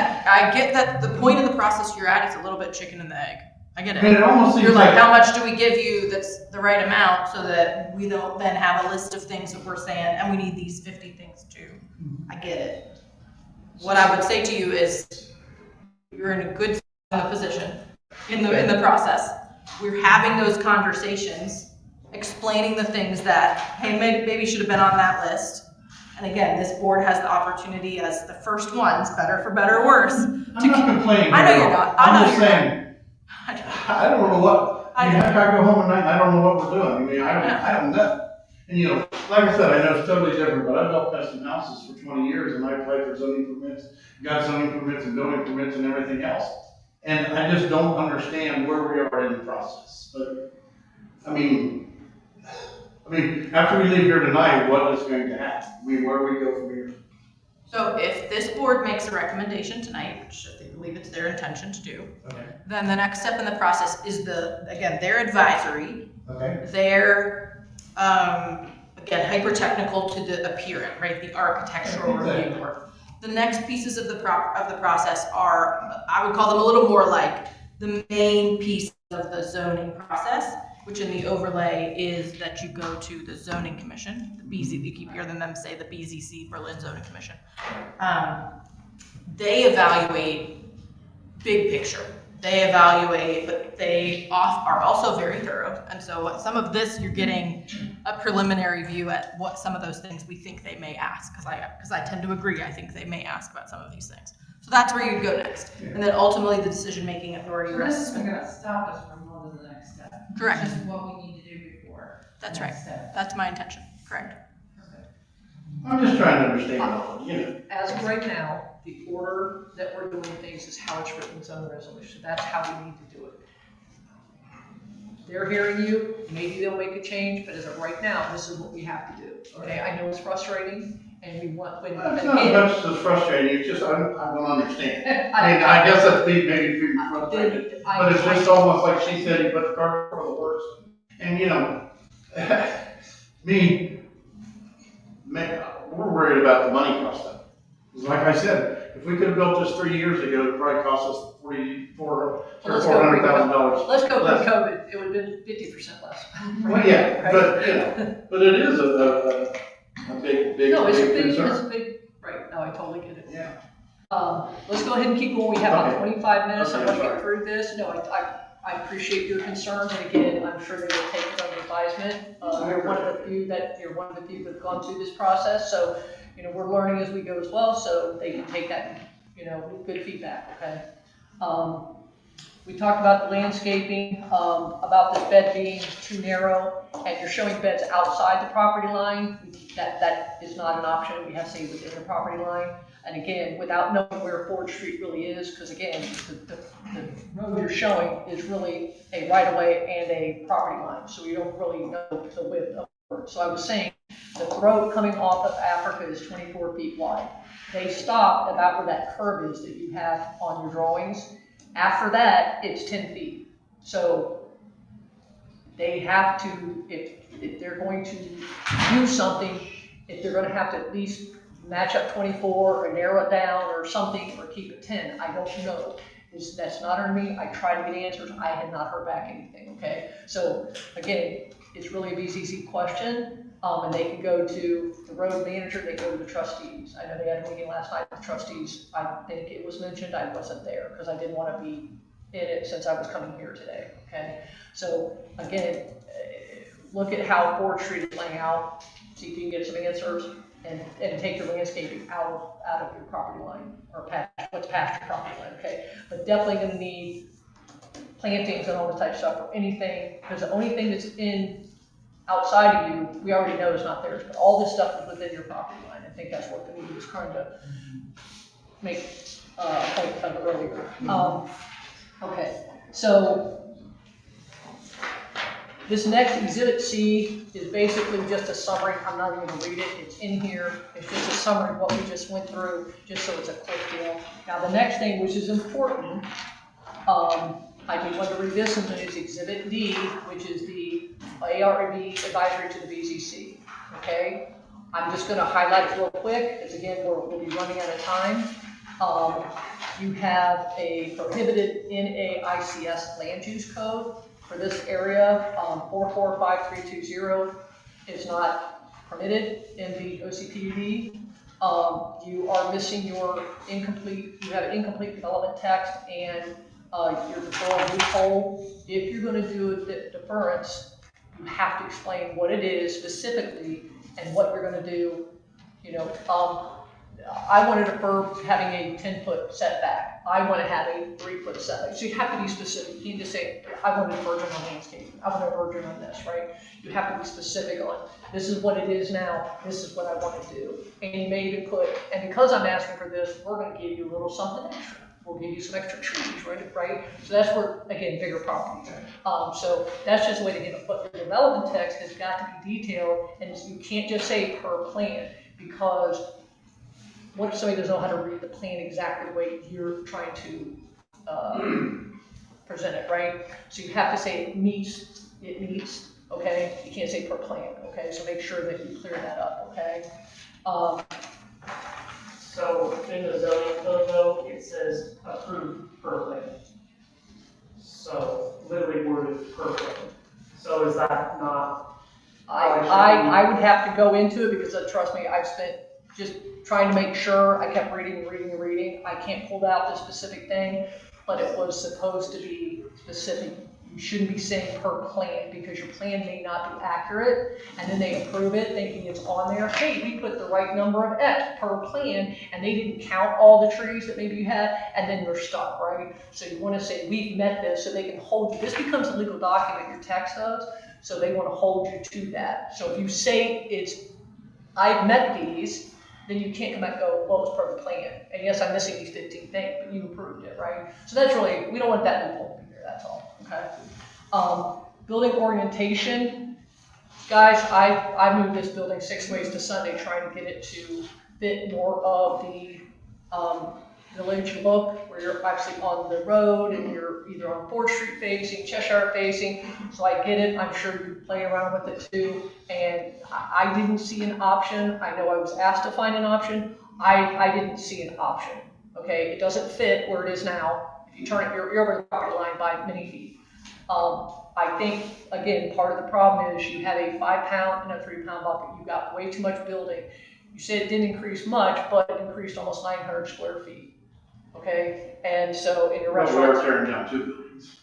that the point of the process you're at is a little bit chicken and the egg. I get I mean, it. it almost seems You're like, like. how much do we give you that's the right amount so that we don't then have a list of things that we're saying, and we need these 50 things too. I get it. What I would say to you is, you're in a good position in the process. We're having those conversations, explaining the things that, hey, maybe should have been on that list. And again, this board has the opportunity as the first ones, better for better or worse. I'm not complaining. I know you're not. I know I'm just you're not. saying, I don't know what, I mean, I go home at night and I don't know what we're doing. I mean, I don't know. And you know, like I said, I know it's totally different, but I've built custom houses for 20 years and I applied for zoning permits, got zoning permits and building permits and everything else. And I just don't understand where we are in the process. But, I mean, after we leave here tonight, what is going to happen? I mean, where do we go from here? So if this board makes a recommendation tonight, which they believe it's their intention to do, Okay. then the next step in the process is their advisory, Okay. their, again, hyper-technical to the appearance, right, the architectural review work. The next pieces of the process are, I would call them a little more like the main piece of the zoning process, which in the overlay is that you go to the zoning commission, the BZ, you keep hearing them say the BZC, Berlin Zoning Commission. They evaluate big picture. They evaluate, but they are also very thorough. And so some of this, you're getting a preliminary view at what some of those things we think they may ask, because I tend to agree, I think they may ask about some of these things. So that's where you'd go next. And then ultimately the decision-making authority So this rests. isn't gonna stop us from going to the next step. Correct. It's just what we need to do before. That's the right. next step. That's my intention, correct. I'm just trying to understand, you know. As of right now, the order that we're doing things is how it's written in zone resolution. That's how we need to do it. They're hearing you, maybe they'll make a change, but as of right now, this is what we have to do. Okay, I know it's frustrating, and we want, when, It's not as again, much as frustrating, it's just, I don't understand. I mean, I guess that's maybe being frustrated, but it's just almost like she said, you put the cart before the horse. And you know, man, we're worried about the money cost of it. 'Cause like I said, if we could have built this 3 years ago, it probably cost us $400,000. let's go less. pre-COVID, it would have been 50% less. Well, yeah, Right? but you know, but it is a big No, it's a big, concern. it's a big, right, no, I totally get it. Yeah. Let's go ahead and keep going, we have about Okay. 25 minutes, I Okay, want to sorry. get through this. No, I appreciate your concerns, and again, I'm sure they will take it under advisement. You're one of the few that have gone through this process, so, you know, we're learning as we go as well, so they can take that, you know, with good feedback, okay? We talked about the landscaping, about this bed being too narrow, and you're showing beds outside the property line. That is not an option, we have to say within the property line. And again, without knowing where Ford Street really is, because again, the road you're showing is really a right-of-way and a property line, so you don't really know the width of it. So I was saying, the road coming off of Africa is 24 feet wide. They stop about where that curve is that you have on your drawings. After that, it's 10 feet. So they have to, if they're going to do something, if they're gonna have to at least match up 24 or narrow it down or something, or keep it 10, I don't know. That's not on me, I tried to get answers, I had not heard back anything, okay? So again, it's really a BZC question, and they can go to the road manager, they go to the trustees. I know they had a meeting last night with the trustees, I think it was mentioned, I wasn't there, because I didn't want to be in it since I was coming here today, okay? So again, look at how Ford Street is laying out, see if you can get some answers, and take your landscaping out of your property line, or what's past your property line, okay? But definitely gonna need plantings and all this type of stuff, or anything, because the only thing that's outside of you, we already know is not theirs, but all this stuff is within your property line. I think that's what the meeting was trying to make a point of earlier. Okay, so this next Exhibit C is basically just a summary. I'm not even gonna read it, it's in here. It's just a summary of what we just went through, just so it's a quick deal. Now, the next thing, which is important, I do want to read this, and then it's Exhibit D, which is the ARB advisory to the BZC, okay? I'm just gonna highlight it real quick, because again, we'll be running out of time. You have a prohibited NAICS land use code for this area, 445320 is not permitted in the OCPUD. You are missing you have incomplete development text and your deferral loophole. If you're going to do a deference, you have to explain what it is specifically and what you're going to do. You know, I want to defer having a 10-foot setback. I want to have a 3-foot setback. So you have to be specific. You can't just say, I want a virgin on landscaping. I want a virgin on this, right? You have to be specific on, this is what it is now, this is what I want to do. And you may even put, and because I'm asking for this, we're going to give you a little something extra. We'll give you some extra trees, right? So that's where, again, bigger properties. So that's just a way to get it. But the relevant text has got to be detailed, and you can't just say per plan, because what if somebody doesn't know how to read the plan exactly the way you're trying to present it, right? So you have to say it meets, okay? You can't say per plan, okay? So make sure that you clear that up, okay? So in the zoning code though, it says approved per plan. So literally worded per plan. So is that not? I would have to go into it because trust me, I've spent just trying to make sure. I kept reading. I can't pull out the specific thing, but it was supposed to be specific. You shouldn't be saying per plan because your plan may not be accurate, and then they approve it thinking it's on there. Hey, we put the right number of X per plan, and they didn't count all the trees that maybe you had, and then you're stuck, right? So you want to say we've met this, so they can hold you. This becomes a legal document, your tax does, so they want to hold you to that. So if you say I've met these, then you can't come back and go, well, it's per the plan. And yes, I'm missing these 15 things, but you approved it, right? So that's really, we don't want that loophole to be here, that's all, okay? Building orientation, guys, I moved this building 6 ways to Sunday trying to get it to fit more of the village look, where you're actually on the road and you're either on 4th Street facing, Cheshire facing. So I get it, I'm sure you play around with it too. And I didn't see an option. I know I was asked to find an option. I didn't see an option, okay? It doesn't fit where it is now. If you turn it, you're over the property line by many feet. I think, again, part of the problem is you have a 5-pound and a 3-pound bucket. You've got way too much building. You said it didn't increase much, but it increased almost 900 square feet. Okay, and so in your But restaurant. we are tearing down 2 buildings.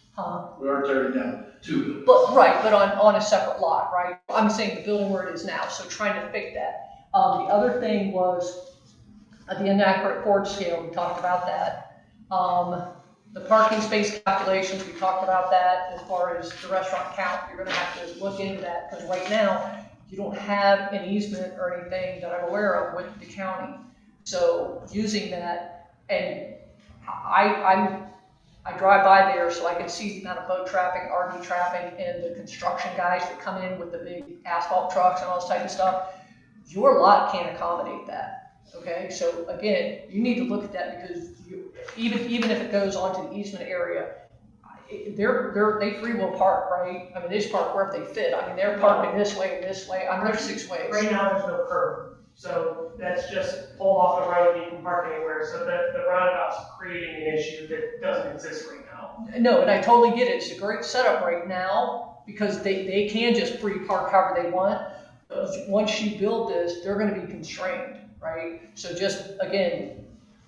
We are tearing down 2 buildings. But, right, but on a separate lot, right? I'm saying the building where it is now, so trying to fix that. The other thing was the inaccurate Ford scale, we talked about that. The parking space calculations, we talked about that. As far as the restaurant count, you're gonna have to look into that, because right now, you don't have an easement or anything that I'm aware of with the county. So using that, and I drive by there so I can see the amount of boat traffic, RV traffic, and the construction guys that come in with the big asphalt trucks and all this type of stuff. Your lot can't accommodate that, okay? So again, you need to look at that, because even if it goes onto the easement area, they free will park, right? I mean, they just park wherever they fit. I mean, they're parking this way and this way. I mean, there's 6 ways. Right now, there's no curb. So that's just pull off the road and you can park anywhere. So that the roundabout's creating an issue that doesn't exist right now. No, and I totally get it. It's a great setup right now because they can just free park however they want. But once you build this, they're going to be constrained, right? So just, again,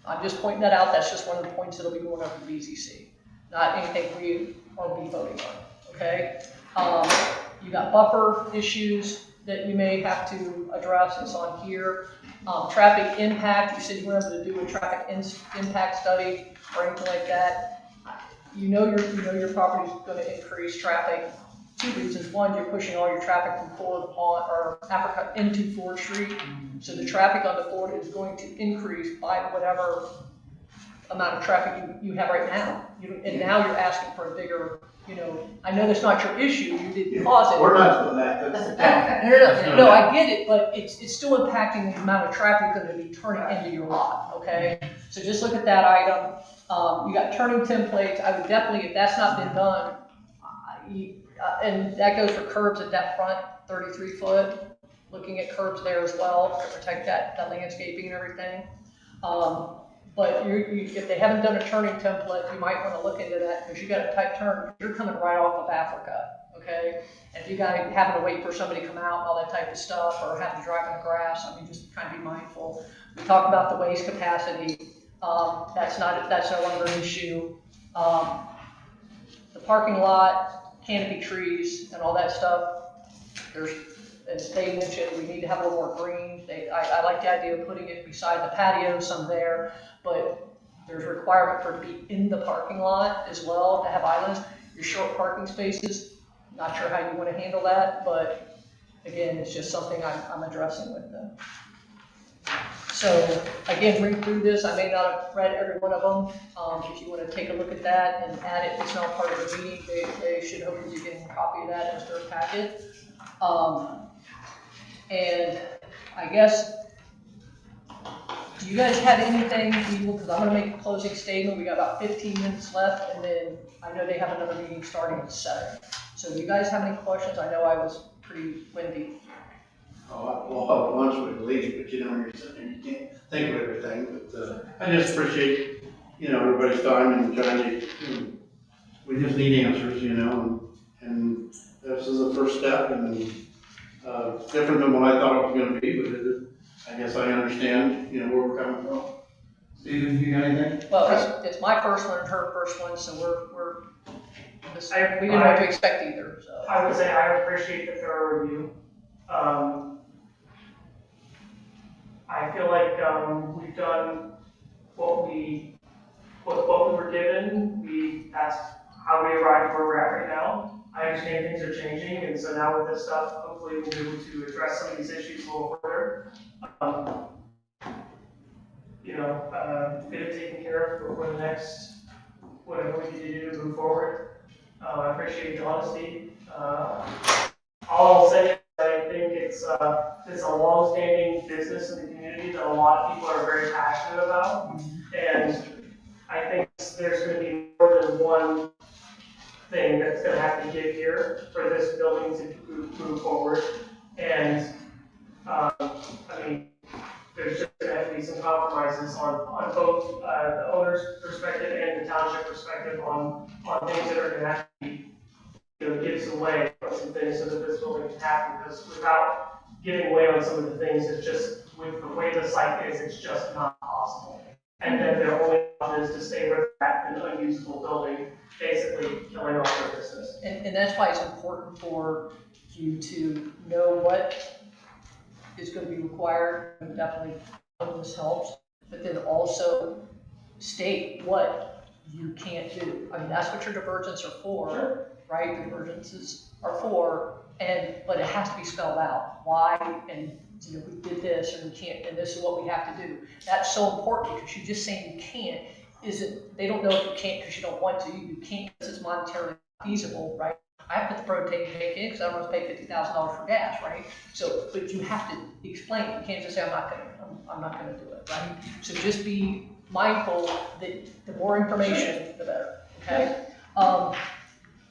I'm just pointing that out. That's just one of the points that'll be going over the BZC. Not anything we will be voting on, okay? You got buffer issues that you may have to address. It's on here. Traffic impact, you said you weren't able to do a traffic impact study or anything like that. You know your property is going to increase traffic. 2 reasons. One, you're pushing all your traffic from Ford Apricot into 4th Street. So the traffic on the Ford is going to increase by whatever amount of traffic you have right now. And now you're asking for a bigger, I know that's not your issue, you didn't cause it. We're not doing that, that's the county. No, I get it, but it's still impacting the amount of traffic that will be turning into your lot, okay? So just look at that item. You got turning templates. I would definitely, if that's not been done, and that goes for curbs at that front 33 foot, looking at curbs there as well to protect that landscaping and everything. But if they haven't done a turning template, you might want to look into that, because you got a tight turn. You're coming right off of Africa, okay? And if you got having to wait for somebody to come out and all that type of stuff, or having to drive in the grass, I mean, just kind of be mindful. We talked about the waste capacity. That's no longer an issue. The parking lot, canopy trees, and all that stuff. as they mentioned, we need to have a little more green. I like the idea of putting it beside the patio, some there, but there's a requirement for it to be in the parking lot as well, to have islands. Your short parking spaces, not sure how you want to handle that, but again, it's just something I'm addressing with them. So again, read through this. I may not have read every one of them. If you want to take a look at that and add it, it's not part of the meeting. They should hopefully be getting a copy of that as their packet. And I guess, do you guys have anything, because I'm going to make a closing statement. We got about 15 minutes left, and then I know they have another meeting starting at 7. So do you guys have any questions? I know I was pretty windy. Oh, well, lunch would leave, but you know, you're sitting there, you can't think of everything, but, I just appreciate, everybody's time and trying to, we just need answers, and this is the first step, and, it's different than what I thought it was gonna be, but I guess I understand, where we're coming from. Steven, you got anything? Well, it's my first one and her first one, so we didn't know what to expect either, so. I would say I appreciate the thorough review. I feel like, we've done what we were given. That's how we arrived where we're at right now. I understand things are changing, and so now with this stuff, hopefully we'll be able to address some of these issues a little further. Get it taken care of for the next, whatever we need to do to move forward. I appreciate the honesty. All I'll say is I think it's a long-standing business in the community that a lot of people are very passionate about, and I think there's going to be more than one thing that's going to have to give here for this building to move forward. And there's just going to have to be some compromises on both the owner's perspective and the township perspective on things that are going to have to be, give some way on some things so that this building can happen. Because without giving way on some of the things, it's just, with the way the site is, it's just not possible. And then their only option is to stay where they're at, an unusable building, basically killing off their business. And that's why it's important for you to know what is going to be required, and definitely this helps, but then also state what you can't do. I mean, that's what your divergence are for, right? Divergences are for, but it has to be spelled out. Why, and we did this, and we can't, and this is what we have to do. That's so important, because you just saying you can't they don't know if you can't because you don't want to. You can't because it's monetarily feasible, right? I put the propane tank in because I don't want to pay $50,000 for gas, right? So, but you have to explain it. You can't just say, I'm not going to do it, right? So just be mindful that the more information, the better, okay?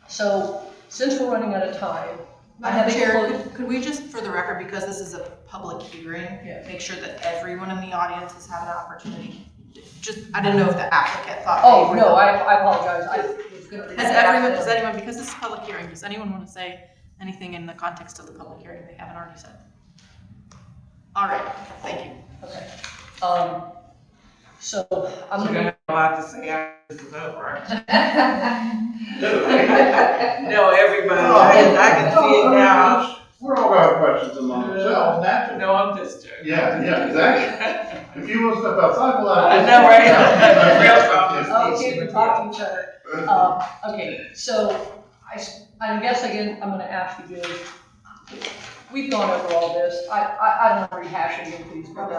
So since we're running out of time, Madam Chair, could we just, for the record, because this is a public hearing, Yeah. make sure that everyone in the audience has had an opportunity? I didn't know if the applicant thought. Oh, no, I apologize. I was going to read that. Does anyone, because this is a public hearing, does anyone want to say anything in the context of the public hearing they haven't already said? All right, thank you. Okay. So I'm You're going gonna to. have a lot to say after this is over. No, everybody, I can see it now. We're all gonna have questions among ourselves, naturally. No, I'm just joking. Yeah, exactly. If you want to step outside, we'll I have. know, right? Real problem. Okay, we talk to each other. Okay, so I guess again, I'm going to ask you guys. We've gone over all this. I don't want to rehash any of these, but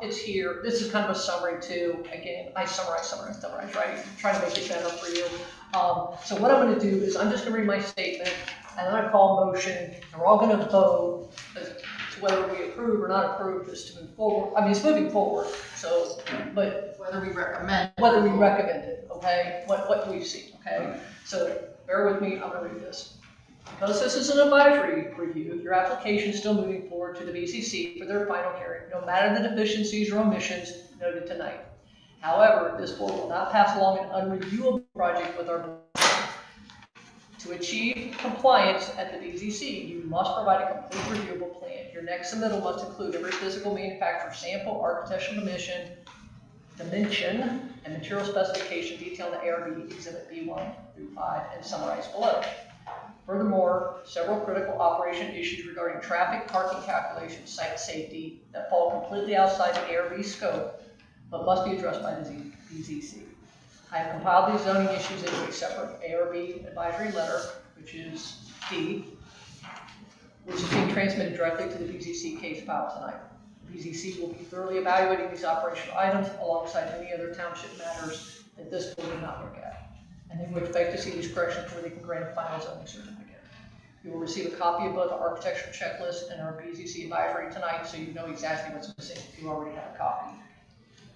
it's here. This is kind of a summary too. Again, I summarize, right? Trying to make it better for you. So what I'm going to do is I'm just going to read my statement, and then I call a motion, and we're all going to vote as to whether we approve or not approve this to move forward. I mean, it's moving forward. So, but Whether we recommend. it, okay? What do we see, okay? So bear with me. I'm going to read this. Because this is an advisory review, your application is still moving forward to the BCC for their final hearing, no matter the deficiencies or omissions noted tonight. However, this board will not pass along an unreviewable project with our board. To achieve compliance at the BCC, you must provide a complete reviewable plan. Your next submittal must include every physical manufacturer sample, architectural dimension, and material specification detailed in the ARB Exhibit B1 through 5 and summarized below. Furthermore, several critical operation issues regarding traffic, parking calculations, site safety that fall completely outside the ARB scope, but must be addressed by the BZC. I have compiled these zoning issues into a separate ARB advisory letter, which is D, which is being transmitted directly to the BZC case file tonight. The BZC will be thoroughly evaluating these operational items alongside any other township matters that this board did not look at. And they would expect to see these corrections before they can grant a final zoning certificate. You will receive a copy of both the architectural checklist and our BZC advisory tonight, so you know exactly what's missing if you already have a copy.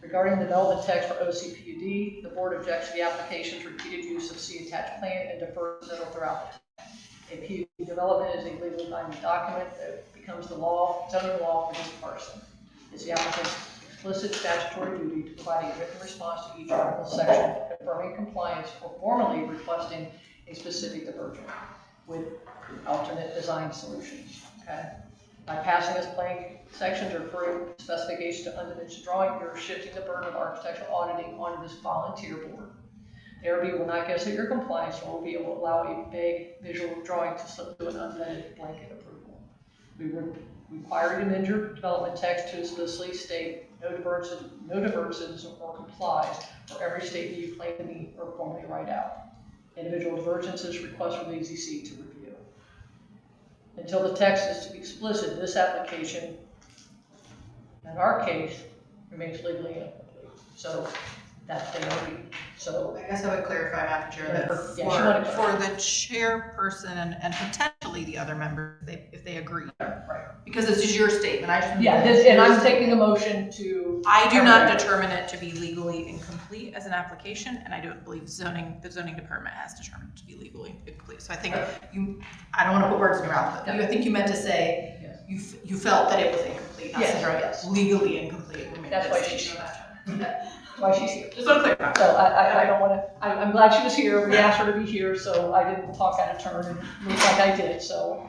Regarding the development text for OCPUD, the board objects to the application's repeated use of see attached plan and defers submittal throughout the text. A PUD development is a legally binding document that becomes the law, zoning law for this person. It's the applicant's explicit statutory duty to provide a written response to each article section, confirming compliance or formally requesting a specific diversion with alternate design solutions. Okay? By passing this blank section to approve specification to undimensioned drawing, you're shifting the burden of architectural auditing onto this volunteer board. The ARB will not guess at your compliance or will be able to allow a vague visual drawing to slip through an unvetted blanket approval. We would require to amend your development text to explicitly state no divergences or complies for every statement you claim to meet or formally write out. Individual divergences request from the BZC to review. Until the text is to be explicit, this application, in our case, remains legally incomplete. So that's the ARB. So I guess I would clarify, Madam Chair, that Yeah, for the chairperson and potentially the other members, if they agree. right. Because this is your statement, I just. Yeah, and I'm taking a motion to. I do not determine it to be legally incomplete as an application, and I don't believe the zoning department has determined it to be legally incomplete. So I think I don't want to put words in your mouth, but I think you meant to say Yes. you felt that it was incomplete, not Yes. legally incomplete. That's why she's here. Why she's here. Just want to clarify. So I don't want to, I'm glad she was here, we asked her to be here, so I didn't talk out of turn and look like I did, so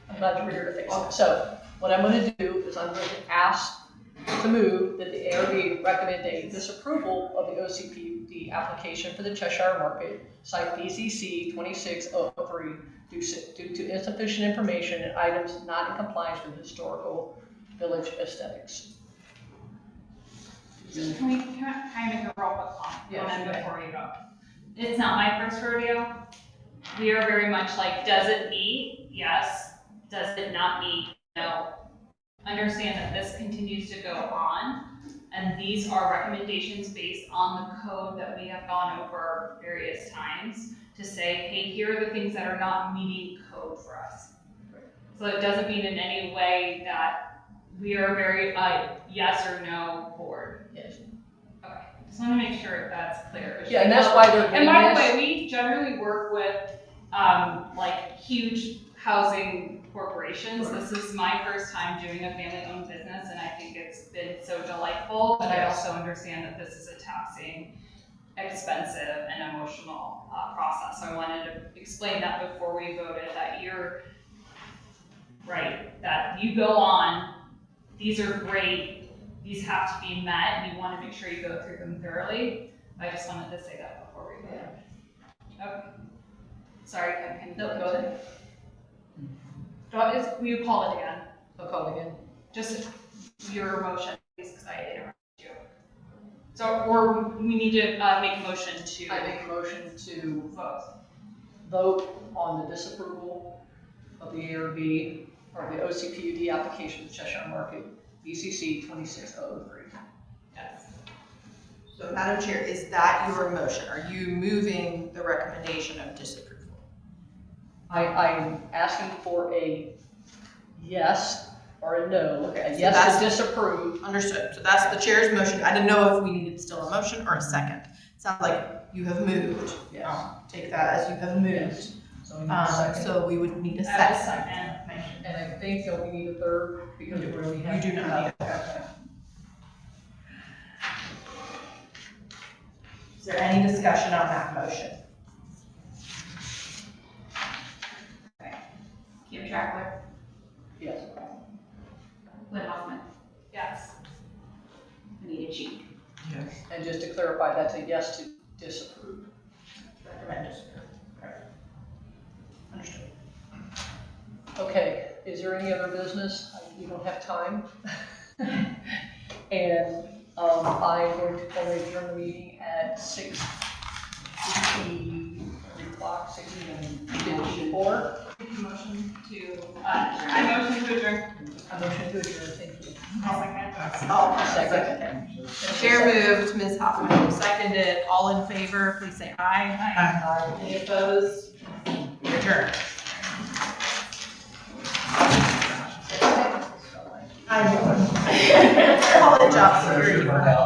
I'm glad you were here to fix it. So what I'm going to do is I'm going to ask to move that the ARB recommend a disapproval of the OCPUD application for the Cheshire Market, site BZC 2603, due to insufficient information and items not in compliance with historical village aesthetics. Can I make a real quick Yes, comment go ahead. before you go? It's not my first rodeo. We are very much like, does it meet? Yes. Does it not meet? No. Understand that this continues to go on, and these are recommendations based on the code that we have gone over various times to say, hey, here are the things that are not meeting code for us. So it doesn't mean in any way that we are very yes or no board. Yes. Okay, just want to make sure that's clear. Yeah, and that's why they're And by the getting way, we generally work with like huge housing corporations. This is my first time doing a family-owned business, and I think it's been so delightful. But I also understand that this is a taxing, expensive, and emotional process. So I wanted to explain that before we voted, that you're right, that you go on. These are great. These have to be met, and you want to make sure you go through them thoroughly. I just wanted to say that before we voted. Okay. Sorry, can you? No, go ahead. Will you call it again? I'll call again. Just your motion, please, because I interrupted you. So, or we need to make a motion to I make a motion to vote. vote on the disapproval of the ARB or the OCPUD application of Cheshire Market, BCC 2603. Yes. So Madam Chair, is that your motion? Are you moving the recommendation of disapproval? I'm asking for a yes or a no. Okay, A so yes that's- to disapprove. Understood. So that's the chair's motion. I didn't know if we needed still a motion or a second. Sounds like you have moved. Yes. Take that as you have moved. Yes. So we need a second. So we would need a I have a second. second. And I think that we need a third because we already have. You do not need a Okay. Is there any discussion on that motion? Kim Trackler, Yes. Lynn Hoffman. Yes. Anita Cheek. Yes. And just to clarify, that's a yes to disapprove. Recommend disapproval. Okay, is there any other business? We don't have time. And, I'm going to adjourn the meeting at 6:54. Motion to, A motion to adjourn, thank you. Second. Chair moved, Ms. Hoffman seconded. All in favor, please say aye. Aye. Any opposed? We adjourn. I know. Call it job security for now.